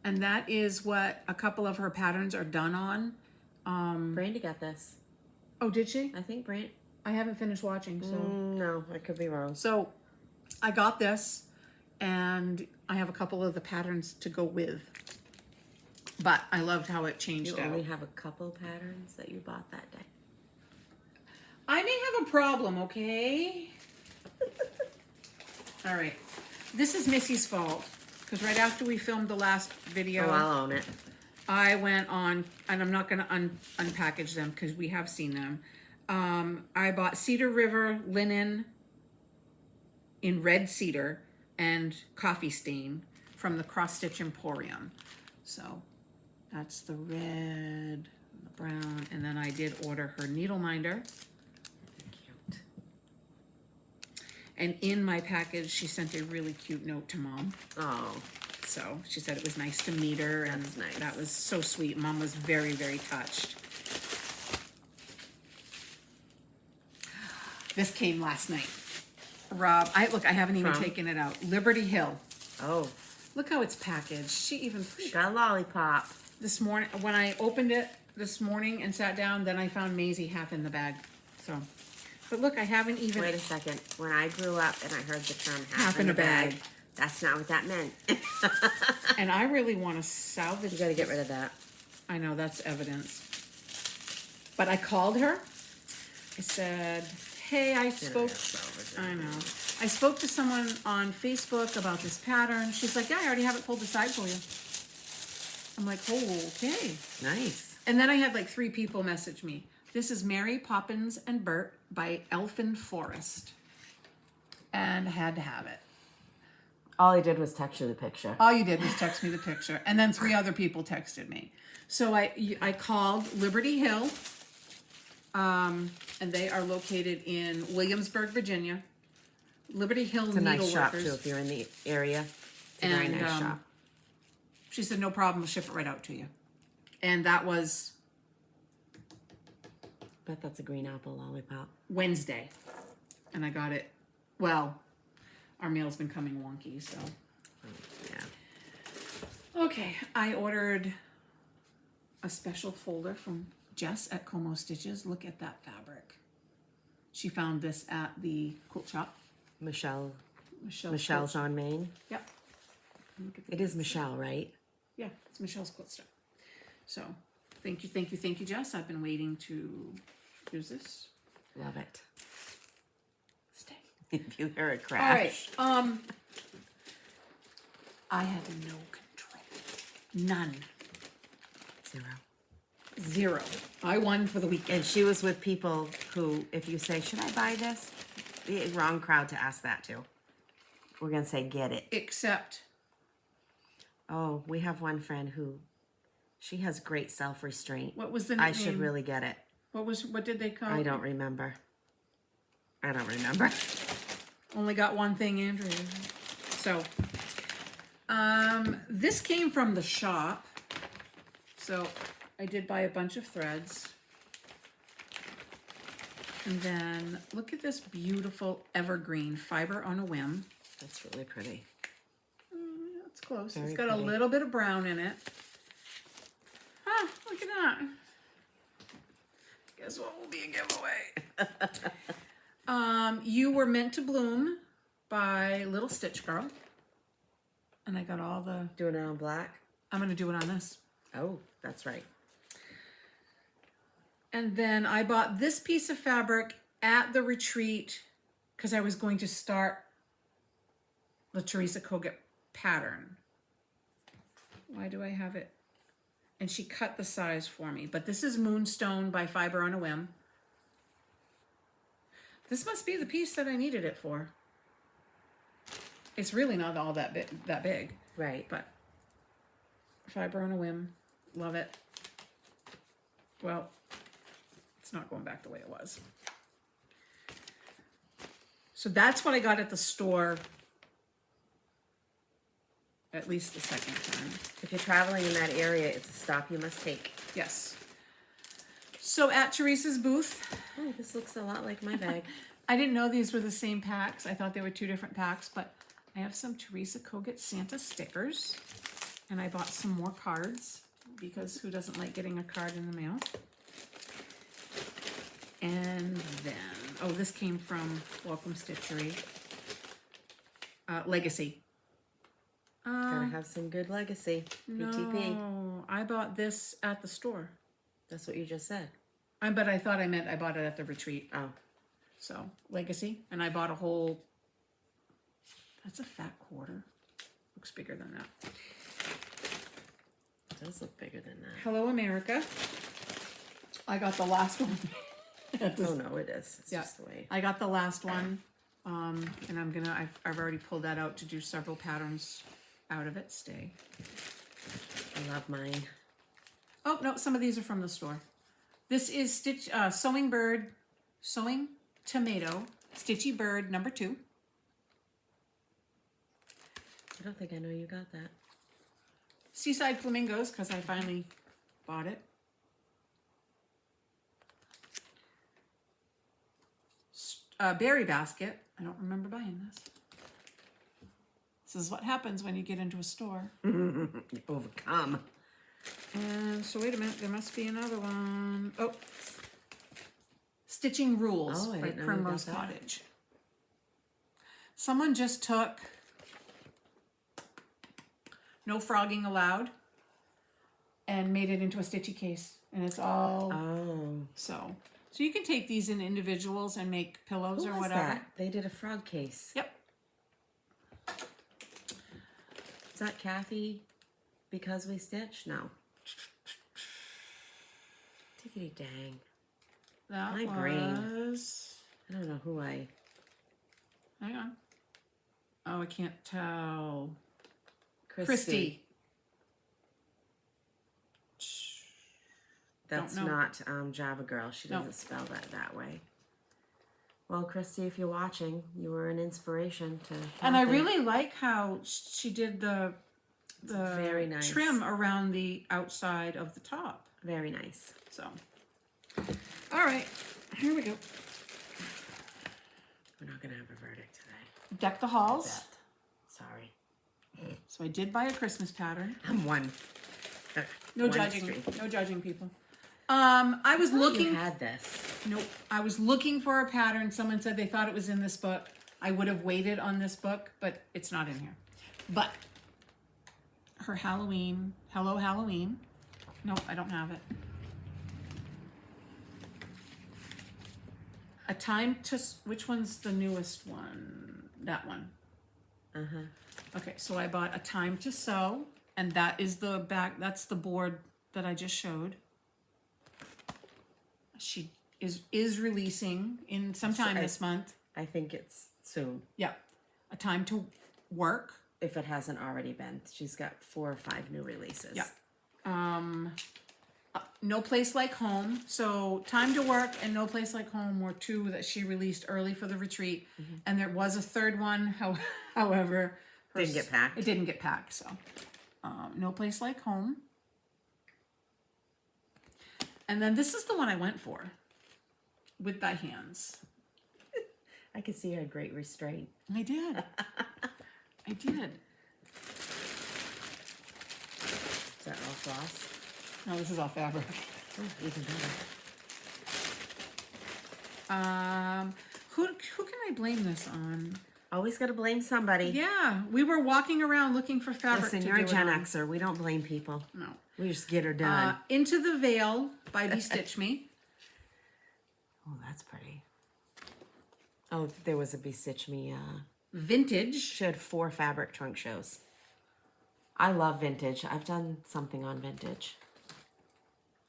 and that is what a couple of her patterns are done on. Brandy got this. Oh, did she? I think Brand. I haven't finished watching, so. No, I could be wrong. So I got this, and I have a couple of the patterns to go with. But I loved how it changed You out. only have a couple patterns that you bought that day. I may have a problem, okay? All right. This is Missy's fault, because right after we filmed the last video, Oh, I'll own it. I went on, and I'm not going to unpackage them because we have seen them. I bought Cedar River linen in red cedar and coffee stain from the Cross Stitch Emporium. So that's the red, the brown, and then I did order her needle minder. Cute. And in my package, she sent a really cute note to Mom. Oh, So she said it was nice to meet her, and That's nice. that was so sweet. Mom was very, very touched. This came last night. Rob, I haven't even From? taken it out. Liberty Hill. oh, Look how it's packaged. She even got a lollipop. this morning when I opened it this morning and sat down, then I found Maisie half in the bag. So, but look, I haven't even. Wait a second. When I grew up and I heard the term Half in a bag. that's not what that meant. And I really want to salvage. You gotta get rid of that. I know that's evidence. But I called her. I said, "Hey, I spoke. I know. I spoke to someone on Facebook about this pattern." She's like, "Yeah, I already have it pulled aside for you." I'm like, "Oh, okay." Nice. And then I had like 3 people message me. This is Mary Poppins and Bert by Elfin Forest. And I had to have it. All I did was text you the picture. All you did was text me the picture. And then 3 other people texted me. So I called Liberty Hill. And they are located in Williamsburg, Virginia. Liberty Hill It's a nice shop Needleworkers. too if you're in the area. It's a very And, nice shop. She said, "No problem, we'll ship it right out to you." And that was Bet that's a green apple lollipop. Wednesday. And I got it. Well, our mail's been coming wonky, so. Yeah. Okay, I ordered a special folder from Jess at Como Stitches. Look at that fabric. She found this at the quilt shop. Michelle's Michelle's. on Maine. Yep. Look at It is Michelle, right? Yeah, it's Michelle's quilt shop. So, thank you, Jess. I've been waiting to use this. Love it. Stay. If you hear a All crash. right. I have no control. None. 0. 0. I won for the weekend. And she was with people who, if you say, should I buy this? The wrong crowd to ask that to. We're going to say, get it. Except, Oh, we have one friend who, she has great self-restraint. what was the nickname? I should really get it. What did they call I it? don't remember. I don't remember. Only got one thing, Andrea. So, this came from the shop. So, I did buy a bunch of threads. And then, look at this beautiful evergreen fiber on a whim. That's really pretty. It's close. Very It's got pretty. a little bit of brown in it. Ah, look at that. Guess what will be a giveaway? You Were Meant to Bloom by Little Stitch Girl. And I got all the... Doing it on black? I'm going to do it on this. Oh, that's right. And then I bought this piece of fabric at the retreat because I was going to start the Teresa Kogut pattern. Why do I have it? And she cut the size for me. But this is Moonstone by Fiber on a Whim. This must be the piece that I needed it for. It's really not all that big, Right. but Fiber on a Whim, love it. Well, it's not going back the way it was. So that's what I got at the store, at least the second time. If you're traveling in that area, it's a stop you must take. Yes. So at Teresa's booth, Oh, this looks a lot like my bag. I didn't know these were the same packs. I thought they were 2 different packs, but I have some Teresa Kogut Santa stickers, and I bought some more cards because who doesn't like getting a card in the mail? And then, oh, this came from Welcome Stitchery. Legacy. Gotta have some good legacy. PTP. No, I bought this at the store. That's what you just said. But I thought I meant I bought it at the retreat. Oh. So, Legacy. And I bought a whole, that's a fat quarter. Looks bigger than that. It does look bigger than that. Hello, America. I got the last one. Oh no, it is. It's Yeah. just the way. I got the last one. And I've already pulled that out to do several patterns out of it. Stay. I love mine. Oh, no, some of these are from the store. This is Sewing Tomato, Stitchy Bird number 2. I don't think I know you got that. Seaside Flamingos, because I finally bought it. Berry basket. I don't remember buying this. This is what happens when you get into a store. You overcome. And so wait a minute, there must be another one. Oh, Stitching Rules Oh, I by didn't know you Primrose got that. Cottage. Someone just took No Frogging Allowed and made it into a stitchy case, and it's all Oh. so you can take these in individuals and make pillows Who or was whatever. that? They did a frog case. Yep. Is that Kathy? Because we stitch? No. Tickety dang. That My was brain. I don't know who I. hang on. Oh, I can't tell. Christy. That's Don't know. not Java Girl. She doesn't spell that way. Well, Christy, if you're watching, you were an inspiration to. And I Kathy. really like how she did the very nice. trim around the outside of the top. Very nice. So, all right, here we go. We're not gonna have a verdict today. Deck the halls. Sorry. So I did buy a Christmas pattern. I'm one. No one judging. street. No judging, people. I was looking. You had this. Nope. I was looking for a pattern. Someone said they thought it was in this book. I would have waited on this book, but it's not in here. But her Halloween, Hello Halloween. Nope, I don't have it. A Time to, which one's the newest one? That one. Uh-huh. Okay, so I bought A Time to Sew, and that is the back, that's the board that I just showed. She is releasing in sometime this month. I think it's soon. Yeah. A Time to Work. If it hasn't already been. She's got 4 or 5 new releases. Yeah. No Place Like Home. So Time to Work and No Place Like Home were 2 that she released early for the retreat. Mm-hmm. And there was a third one, however. Didn't get packed. It didn't get packed, so. No Place Like Home. And then this is the one I went for. With Thy Hands. I could see her great restraint. I did. I did. Is that all floss? No, this is all fabric. Oh, even better. Who can I blame this on? Always got to blame somebody. Yeah, we were walking around looking for fabric. Listen, to you're do a it Gen on. Xer. We don't blame people. No. We just get her done. Into the Veil by Bestitch Me. Oh, that's pretty. Oh, there was a Bestitch Me. Vintage. She had 4 fabric trunk shows. I love vintage. I've done something on vintage.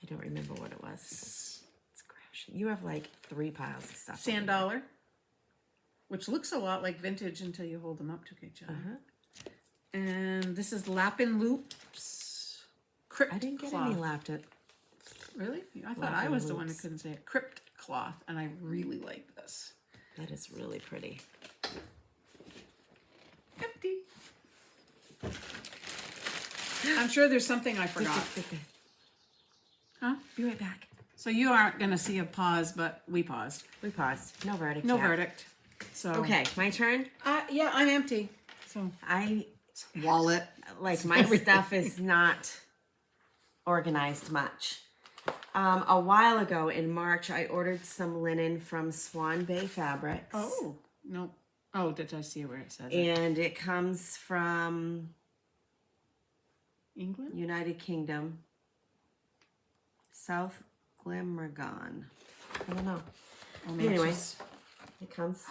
I don't remember what it was. It's crashing. You have like 3 piles of stuff. Sand Dollar. Which looks a lot like vintage until you hold them up to each other. Uh-huh. And this is Lappin' Loops. Crypt I didn't get cloth. any lapped it. Really? I thought I was the one who couldn't say it. Crypt cloth, and I really like this. That is really pretty. Empty. I'm sure there's something I forgot. Huh? Be right back. So you aren't going to see a pause, but we paused. We paused. No verdict. No yet. verdict. So Okay, my turn. Yeah, I'm empty. So I wallet. like my stuff is not organized much. A while ago in March, I ordered some linen from Swan Bay Fabrics. Oh no. Oh, did I see where it says it? And it comes from England? United Kingdom, South Glamorgan. I don't know. Oh, no, Anyway, it's just- it comes.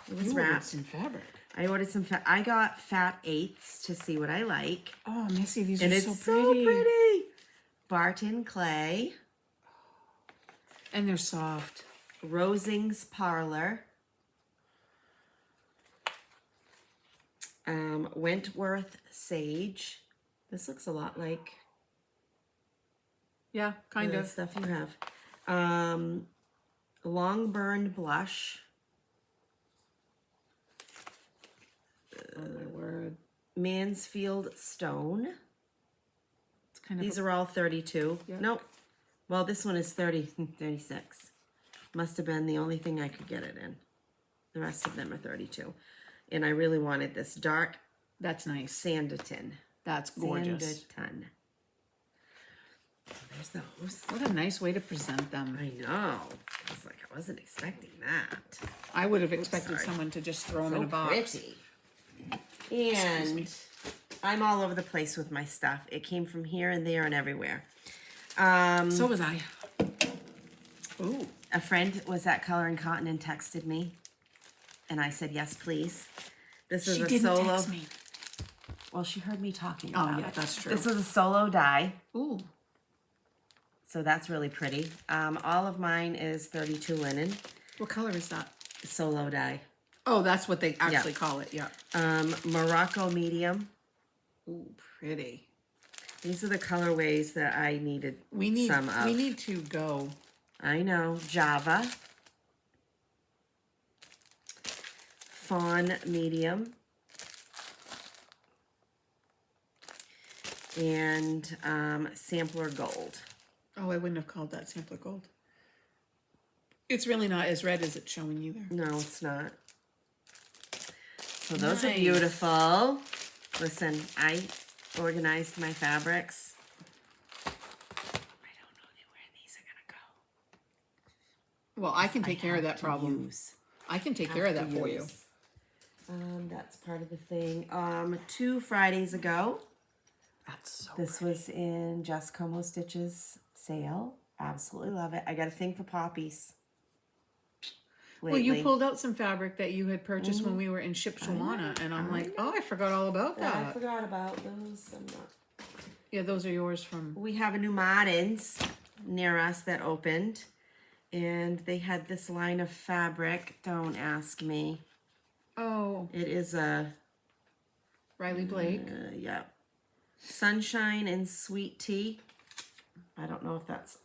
It was you ordered wrapped. some fabric. I ordered some. I got fat 8s to see what I like, Oh, Missy, these and are it's so pretty. Barton Clay, And they're soft. Rosing's Parlor, Wentworth Sage. This looks a lot like Yeah, kind the of. stuff you have. Longburn Blush. Oh my word. Mansfield stone. It's kind of These are all 32. Yep. Nope. Well, this one is 36. Must have been the only thing I could get it in. The rest of them are 32. And I really wanted this dark that's nice. Sanditon. That's gorgeous. Sanditon. There's those. What a nice way to present them. I know. I was like, I wasn't expecting that. I would have expected sorry. someone to just throw them So in a box. pretty. And I'm all over the place with my stuff. It came from here and there and everywhere. So was I. Ooh. A friend was at Color and Cotton and texted me. And I said, yes, please. This is She a didn't solo. text me. Well, she heard me talking Oh, about yeah, it. that's true. This was a solo die. Ooh. So that's really pretty. All of mine is 32 linen. What color is that? Solo die. Oh, that's what they actually call it. Yeah. Morocco medium. Ooh, pretty. These are the colorways that I needed We need some of. we need to go. I know. Java. Fawn medium. And sampler gold. Oh, I wouldn't have called that sampler gold. It's really not as red as it's showing either. No, it's not. So those are Nice. beautiful. Listen, I organized my fabrics. I don't know where these are gonna go. Well, I can take care of that to problem. use. I can take care of that for you. Use. That's part of the thing. 2 Fridays ago, That's so this was in Just Como Stitches sale. Absolutely love it. I got a thing for poppies. Well, Lately. you pulled out some fabric that you had purchased when we were in Shipshawana, and I'm like, oh, I forgot all about Yeah, I that. forgot about those. I'm not. Yeah, those are yours from. We have a new Martins near us that opened, and they had this line of fabric. Don't ask me. Oh, It is a Riley Blake. yeah, sunshine and sweet tea. I don't know if that's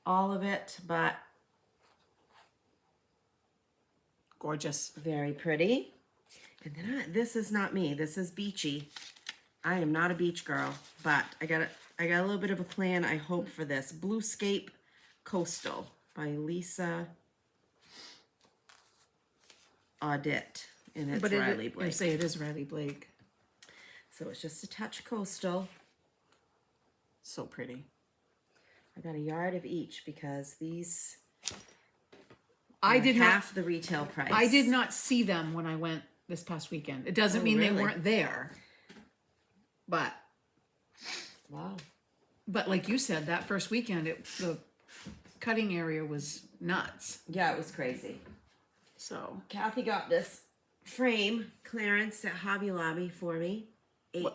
all of it, but Gorgeous. very pretty. And then this is not me. This is beachy. I am not a beach girl, but I got a little bit of a plan. I hope for this Bluescape Coastal by Lisa Audit, and it's Riley I Blake. say it is Riley Blake. So it's just a touch coastal. So pretty. I got a yard of each because these I are did not. half the retail price. I did not see them when I went this past weekend. It doesn't mean they really? weren't there, but Wow. like you said, that first weekend, the cutting area was nuts. Yeah, it was crazy. So Kathy got this frame clearance at Hobby Lobby for me. $8.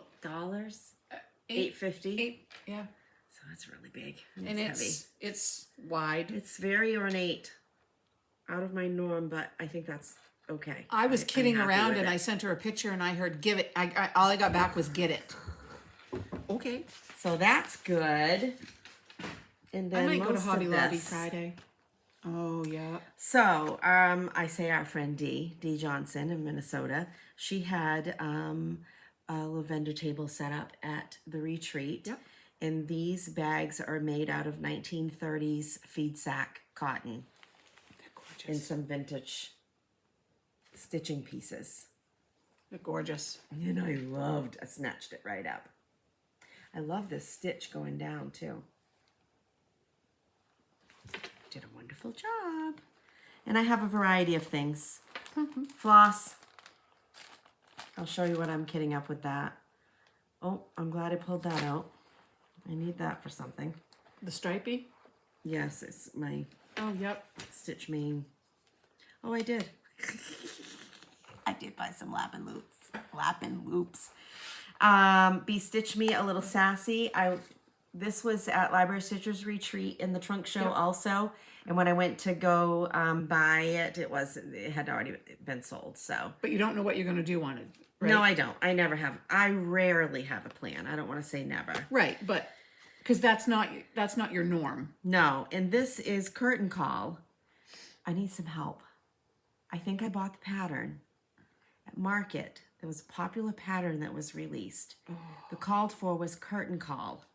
$8.50. yeah, So it's really big. and it's wide. It's very ornate. Out of my norm, but I think that's okay. I was I'm kidding happy around, with and it. I sent her a picture, and I heard "give it." All I got back was "get it." Okay, So that's good. And then I might go to most Hobby of Lobby this. Friday. Oh yeah. So, I say our friend Dee Johnson in Minnesota, she had a little vendor table set up at the retreat. Yep. And these bags are made out of 1930s feed sack cotton They're gorgeous. and some vintage stitching pieces. They're gorgeous. And I snatched it right up. I love this stitch going down too. Did a wonderful job. And I have a variety of things. Floss. I'll show you what I'm kidding up with that. Oh, I'm glad I pulled that out. I need that for something. The stripey. Yes, it's my Oh yep. stitch main. Oh, I did. I did buy some lappin' loops. Be Stitch Me a little sassy. This was at Library Stitchers Retreat in the trunk show Yep. also. And when I went to go buy it, it had already been sold. So But you don't know what you're going to do on it, right? no, I don't. I never have. I rarely have a plan. I don't want to say never. Right, but because that's not your norm. No, and this is curtain call. I need some help. I think I bought the pattern at Market, there was a popular pattern that was released. The called for was Curtain Call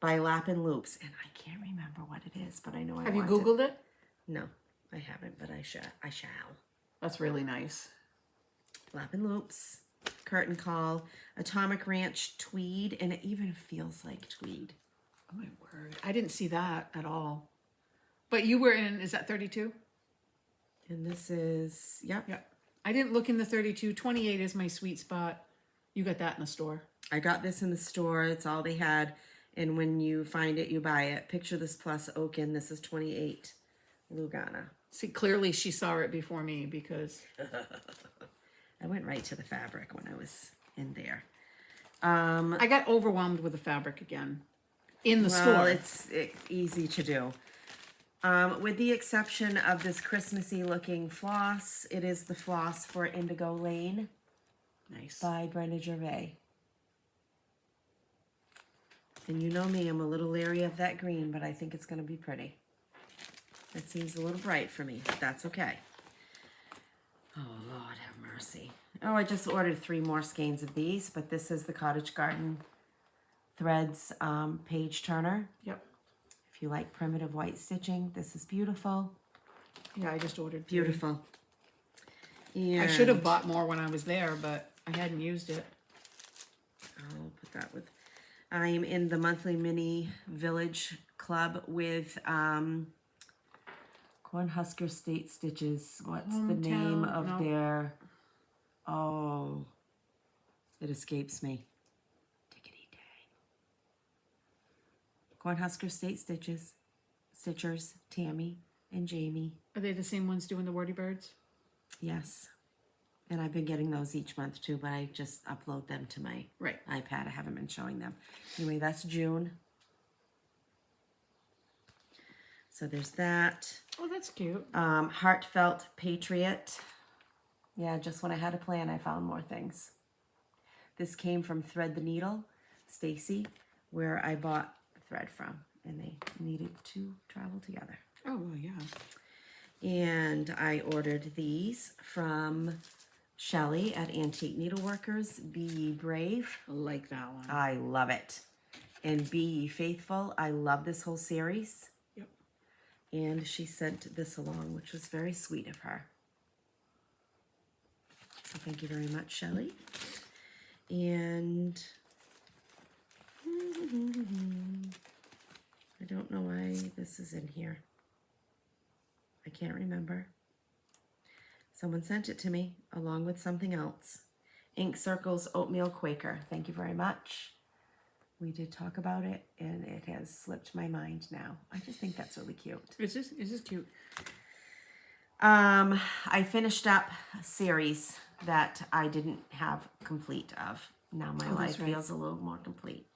by Lap and Loops, and I can't remember what it is, but I know I Have you want Googled it? No, I haven't, but I shall. That's really nice. Lap and Loops, Curtain Call, Atomic Ranch tweed, and it even feels like tweed. Oh my word. I didn't see that at all. But you were in, is that 32? And this is, yep. Yep. I didn't look in the 32. 28 is my sweet spot. You got that in the store. I got this in the store. It's all they had. And when you find it, you buy it. Picture this plus Oaken. This is 28 Lugana. See, clearly she saw it before me because... I went right to the fabric when I was in there. I got overwhelmed with the fabric again in the Well, store. it's easy to do. With the exception of this Christmassy looking floss, it is the floss for Indigo Lane Nice. by Brenda Gervais. And you know me, I'm a little leery of that green, but I think it's going to be pretty. It seems a little bright for me, but that's okay. Oh, Lord have mercy. Oh, I just ordered 3 more skeins of these, but this is the Cottage Garden Threads page turner. Yep. If you like primitive white stitching, this is beautiful. Yeah, I just ordered 3. Beautiful. And I should have bought more when I was there, but I hadn't used it. I'll put that with... I am in the monthly mini village club with Cornhusker State Stitches. What's the name Hometown, of no. their... Oh, it escapes me. Diggity dang. Cornhusker State Stitchers, Tammy and Jamie. Are they the same ones doing the Wordy Birds? Yes. And I've been getting those each month too, but I just upload them to my Right. iPad. I haven't been showing them. Anyway, that's June. So there's that. Oh, that's cute. Heartfelt Patriot. Yeah, just when I had a plan, I found more things. This came from Thread the Needle, Stacy, where I bought the thread from, and they needed to travel together. Oh, well, yeah. And I ordered these from Shelley at Antique Needleworkers. Be Ye Brave. I like that one. I love it. And Be Ye Faithful. I love this whole series. Yep. And she sent this along, which was very sweet of her. So thank you very much, Shelley. And I don't know why this is in here. I can't remember. Someone sent it to me along with something else. Ink Circles Oatmeal Quaker. Thank you very much. We did talk about it, and it has slipped my mind now. I just think that's really cute. It's just cute. I finished up a series that I didn't have complete of. Now my life feels a little more complete.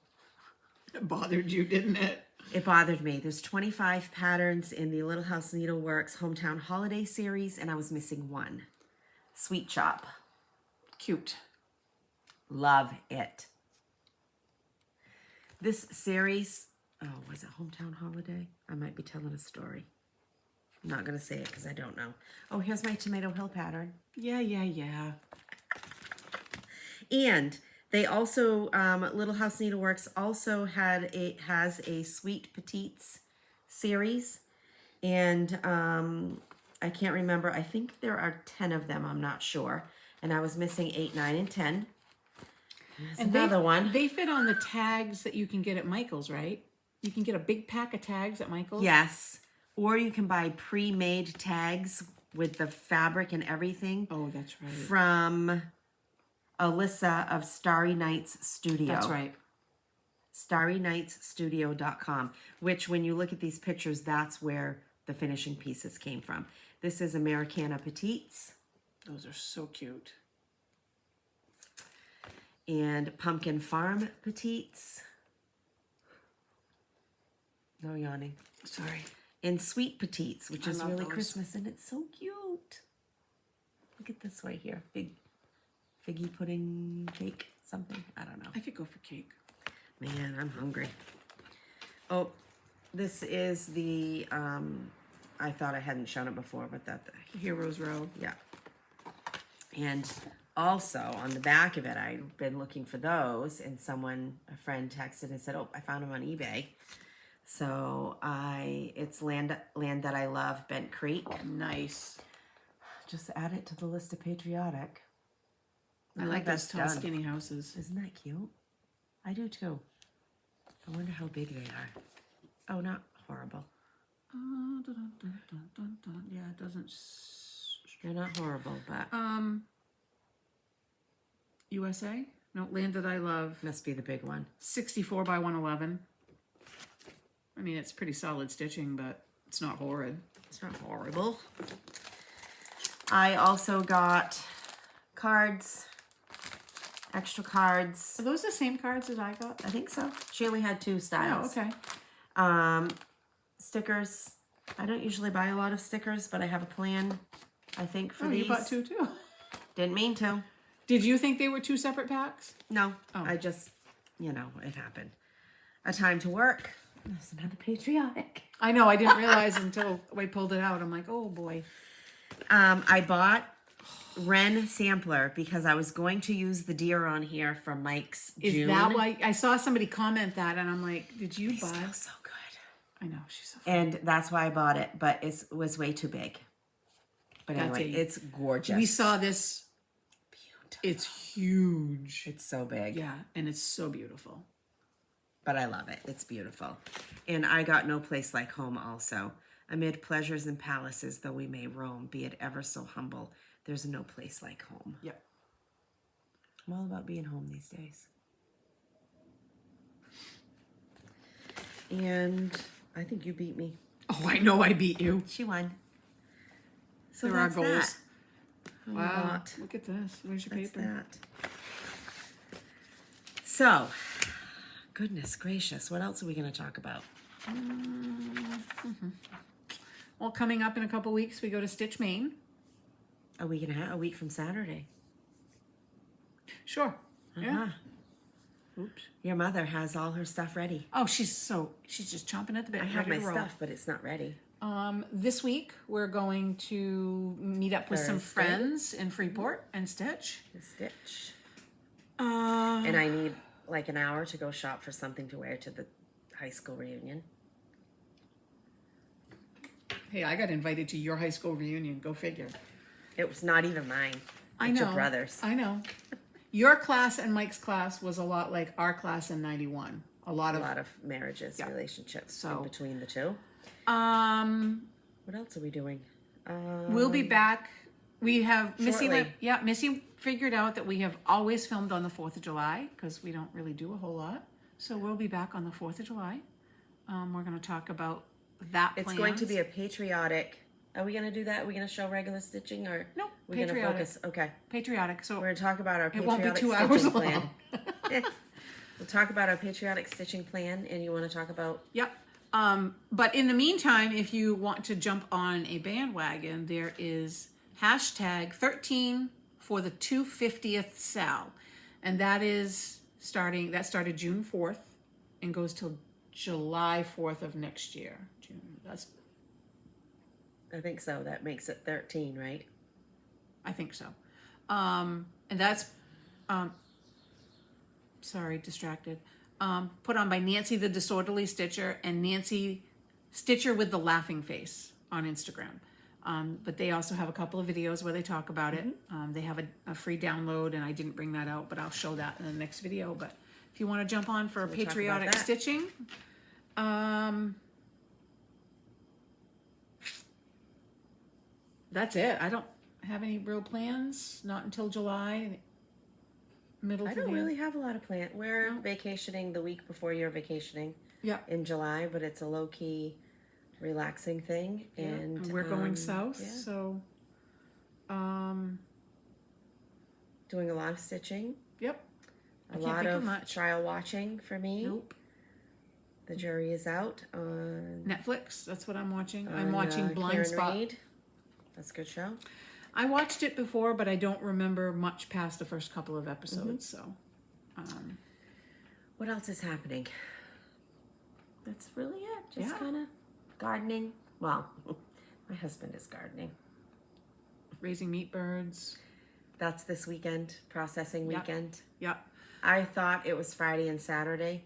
It bothered you, didn't it? It bothered me. There's 25 patterns in the Little House Needleworks Hometown Holiday series, and I was missing one. Sweet Shop. Cute. Love it. This series, oh, was it Hometown Holiday? I might be telling a story. I'm not going to say it because I don't know. Oh, here's my Tomato Hill pattern. Yeah. And they also, Little House Needleworks also has a Sweet Petites series. And I can't remember. I think there are 10 of them. I'm not sure. And I was missing 8, 9, and 10. There's another one. They fit on the tags that you can get at Michael's, right? You can get a big pack of tags at Michael's. Yes. Or you can buy pre-made tags with the fabric and everything. Oh, that's right. From Alyssa of Starry Nights Studio. That's right. StarryNightsStudio.com, which when you look at these pictures, that's where the finishing pieces came from. This is Americana Petites. Those are so cute. And Pumpkin Farm Petites. No yawning. Sorry. And Sweet Petites, which I is love really those. Christmas, and it's so cute. Look at this right here. Figgy pudding cake, something. I don't know. I could go for cake. Man, I'm hungry. Oh, this is the, I thought I hadn't shown it before, but Heroes Row. yeah. And also on the back of it, I've been looking for those, and a friend texted and said, "Oh, I found them on eBay." So it's Land That I Love, Bent Creek. Nice. Just add it to the list of Patriotic. I like those tall, skinny houses. Isn't that cute? I do too. I wonder how big they are. Oh, not horrible. Yeah, it doesn't. They're not horrible, but USA? No, Land That I Love. must be the big one. 64 by 111. I mean, it's pretty solid stitching, but it's not horrid. It's not horrible. I also got cards, extra cards. Are those the same cards that I got? I think so. She only had 2 Oh, styles. okay. Stickers. I don't usually buy a lot of stickers, but I have a plan, I think, for these. You bought 2 too. Didn't mean to. Did you think they were 2 separate packs? No. Oh. I just, it happened. A time to work. There's another Patriotic. I know. I didn't realize until we pulled it out. I'm like, oh boy. I bought Wren sampler because I was going to use the deer on here from Mike's Is June. that why? I saw somebody comment that, and I'm like, did you They buy? smell so good. I know, she's so fun. And that's why I bought it, but it was way too big. But That's anyway, it. it's gorgeous. We saw this. Beautiful. It's huge. It's so big. Yeah, and it's so beautiful. But I love it. It's beautiful. And I got No Place Like Home also. Amid pleasures and palaces, though we may roam, be it ever so humble, there's no place like home. Yep. I'm all about being home these days. And I think you beat me. Oh, I know I beat you. She won. So There are that's goals. that. Wow. Look at this. Where's your That's paper? that. So, goodness gracious, what else are we going to talk about? Well, coming up in a couple weeks, we go to Stitch, Maine. A week from Saturday. Sure. Yeah. Oops. Your mother has all her stuff ready. Oh, she's just chomping at the bit. I have ready my to roll. stuff, but it's not ready. This week we're going to meet up with some Thursday. friends in Freeport and stitch. The stitch. And And I need like an hour to go shop for something to wear to the high school reunion. hey, I got invited to your high school reunion. Go figure. It was not even mine. I It's know. your brother's. I know. Your class and Mike's class was a lot like our class in '91. A lot A of lot of marriages, relationships So- in between the two. What else are we doing? We'll be back. We have Missy. Shortly. Missy figured out that we have always filmed on the 4th of July because we don't really do a whole lot. So we'll be back on the 4th of July. We're going to talk about that. It's going to be a patriotic. Are we going to do that? Are we going to show regular stitching or? No, we're going to patriotic. focus? Okay. Patriotic. So We're going to talk about our it patriotic won't be 2 stitching hours plan. long. We'll talk about our patriotic stitching plan, and you want to talk about? Yep. But in the meantime, if you want to jump on a bandwagon, there is hashtag 13 for the 250th sale. And that started June 4th and goes till July 4th of next year. I think so. That makes it 13, right? I think so. And that's, sorry, distracted. Put on by Nancy the Disorderly Stitcher and Nancy Stitcher with the Laughing Face on Instagram. But they also have a couple of videos where they talk about it. They have a free download, and I didn't bring that out, but I'll show that in the next video. But if you want to jump on for we'll talk about patriotic that. stitching, that's it. I don't have any real plans. Not until July, middle I to don't the really have a lot of plans. We're vacationing the week before you're vacationing Yeah. in July, but it's a low-key relaxing thing. And we're going south, yeah. so Doing a lot of stitching. yep. A can't lot think of of much. trial watching for me. Nope. The jury is out on Netflix, that's what I'm watching. I'm watching on, Blind Karen Spot. Reed. That's a good show. I watched it before, but I don't remember much past the first couple of episodes, so What else is happening? That's really it. Just Yeah. kind of gardening. Well, my husband is gardening. raising meat birds. That's this weekend, processing Yep. weekend. Yep. I thought it was Friday and Saturday,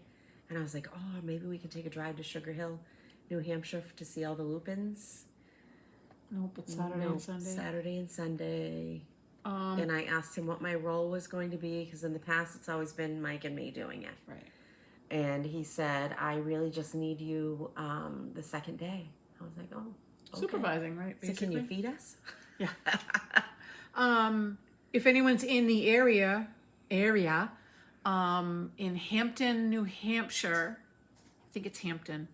and I was like, oh, maybe we could take a drive to Sugar Hill, New Hampshire to see all the lupins. Nope, it's Saturday No, and Sunday. Saturday and Sunday. And I asked him what my role was going to be, because in the past it's always been Mike and me doing it. Right. And he said, I really just need you the second day. I was like, oh, okay. Supervising, right? So Basically. can you feed us? Yeah. If anyone's in the area, in Hampton, New Hampshire, I think it's Hampton,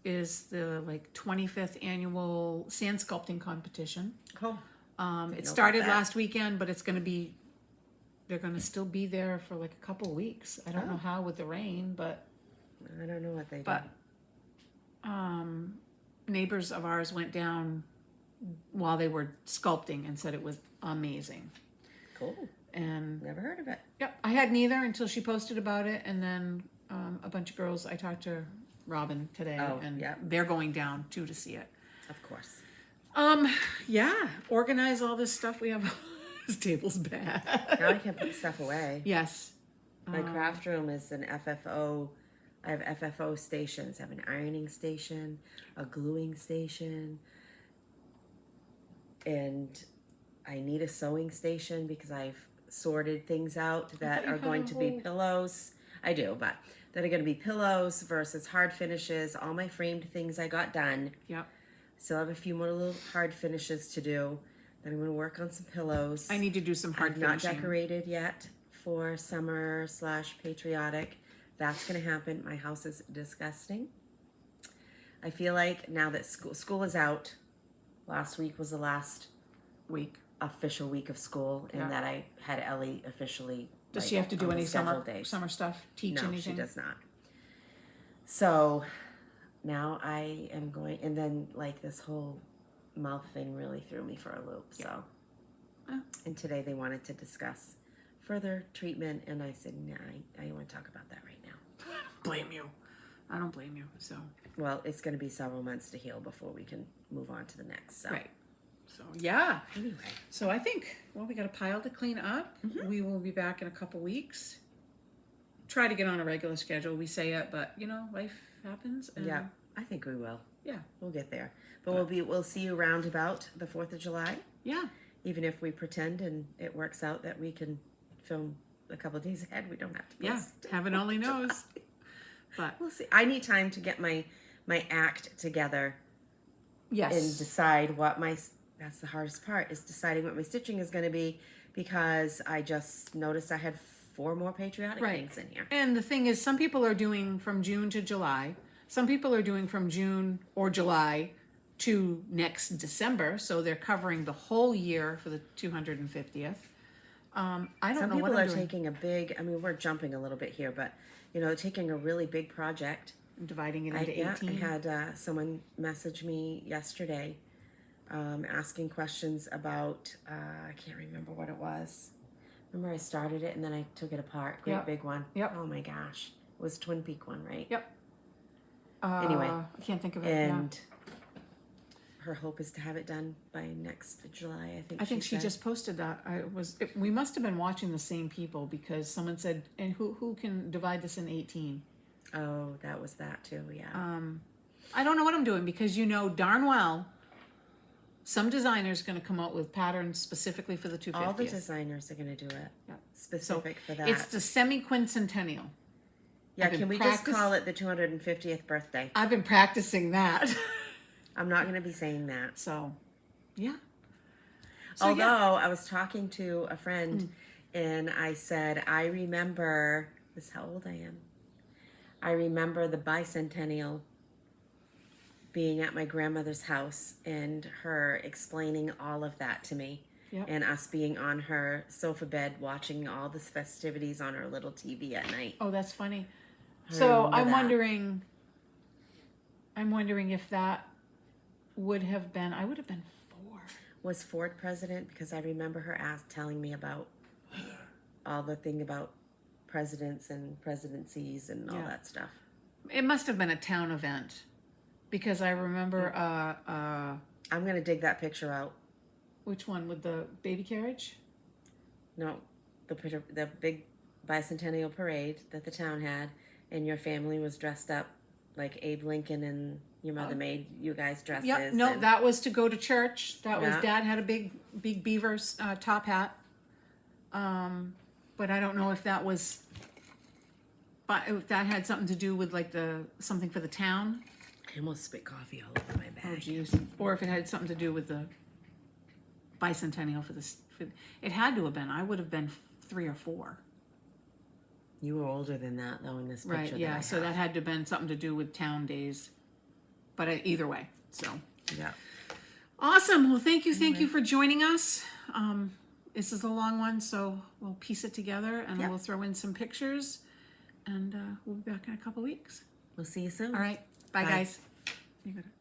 is the like 25th annual sand sculpting competition. Oh. It started last weekend, but it's going to be, they're going to still be there for like a couple weeks. I don't know how with the rain, but. I don't know what they do. But neighbors of ours went down while they were sculpting and said it was amazing. Cool. And Never heard of it. yep, I had neither until she posted about it, and then a bunch of girls. I talked to Robin today, and they're going down too to see it. Of course. Yeah, organize all this stuff. We have this table's bad. Now I can put stuff away. Yes. My craft room is an FFO. I have FFO stations. I have an ironing station, a gluing station, and I need a sewing station because I've sorted things out that are going to be pillows. I do, but that are going to be pillows versus hard finishes. All my framed things I got done. Yep. Still have a few more little hard finishes to do. Then I'm going to work on some pillows. I need to do some hard I've not finishing. decorated yet for summer / Patriotic. That's going to happen. My house is disgusting. I feel like now that school is out, last week was the last week. Official week of school, and that I had Ellie officially. Does like, she have to do on any the scheduled days. summer stuff? Teach No, anything? she does not. So now I am going, and then like this whole mouth thing really threw me for a loop. So, and today they wanted to discuss further treatment, and I said, nah, I don't want to talk about that right now. Blame you. I don't blame you. So. Well, it's going to be several months to heal before we can move on to the next. So. Right. So yeah. Anyway. So I think, well, we got a pile to clean up. Mm-hmm. We will be back in a couple weeks. Try to get on a regular schedule. We say it, but you know, life happens. And yeah, I think we will. Yeah, we'll get there. But we'll see you around about the 4th of July. Yeah. Even if we pretend and it works out that we can film a couple of days ahead, we don't have to. Yeah, heaven only knows. But we'll see. I need time to get my act together. Yes. And decide what that's the hardest part, is deciding what my stitching is going to be, because I just noticed I had 4 more Patriotic things in here. And the thing is, some people are doing from June to July. Some people are doing from June or July to next December, so they're covering the whole year for the 250th. I don't know what I'm doing. Some people are taking a big, I mean, we're jumping a little bit here, but, you know, taking a really big project. I'm dividing it into 18. I had someone message me yesterday asking questions about, I can't remember what it was. Remember I started it and then I took it apart. Great big one. Yep. Oh my gosh. It was Twin Peak one, right? Yep. Anyway. I can't think of it. And her hope is to have it done by next July, I think she just posted that. We must have been watching the same people, because someone said, and who can divide this in 18? Oh, that was that too, yeah. I don't know what I'm doing, because you know darn well some designer's going to come out with patterns specifically for the 250th. All the designers are going to do it. Specific for that. It's the semi-quincentennial. Yeah, can we just call it the 250th birthday? I've been practicing that. I'm not going to be saying that. So, yeah. Although I was talking to a friend and I said, I remember, this is how old I am. I remember the bicentennial being at my grandmother's house and her explaining all of that to me. Yep. And us being on her sofa bed watching all the festivities on her little TV at night. Oh, that's funny. So I'm wondering if that would have been, I would have been 4. Was Ford president? Because I remember her telling me about all the thing about presidents and presidencies and all that stuff. It must have been a town event, because I remember I'm going to dig that picture out. Which one, with the baby carriage? No, the big bicentennial parade that the town had, and your family was dressed up like Abe Lincoln, and your mother made you guys dresses. Yep. No, and, that was to go to church. That was Yeah. Dad had a big beaver's top hat. But I don't know if that was, but if that had something to do with like something for the town. I almost spit coffee all over my bag. Oh geez. Or if it had something to do with the bicentennial for this. It had to have been. I would have been 3 or 4. You were older than that, though, in this picture. Right. Yeah. So that had to have been something to do with town days. But either way, so. Yeah. Awesome. Well, thank you for joining us. This is a long one, so we'll piece it together and we'll throw in some pictures, and we'll be back in a couple weeks. We'll see you soon. All right. Bye. Guys. You got it.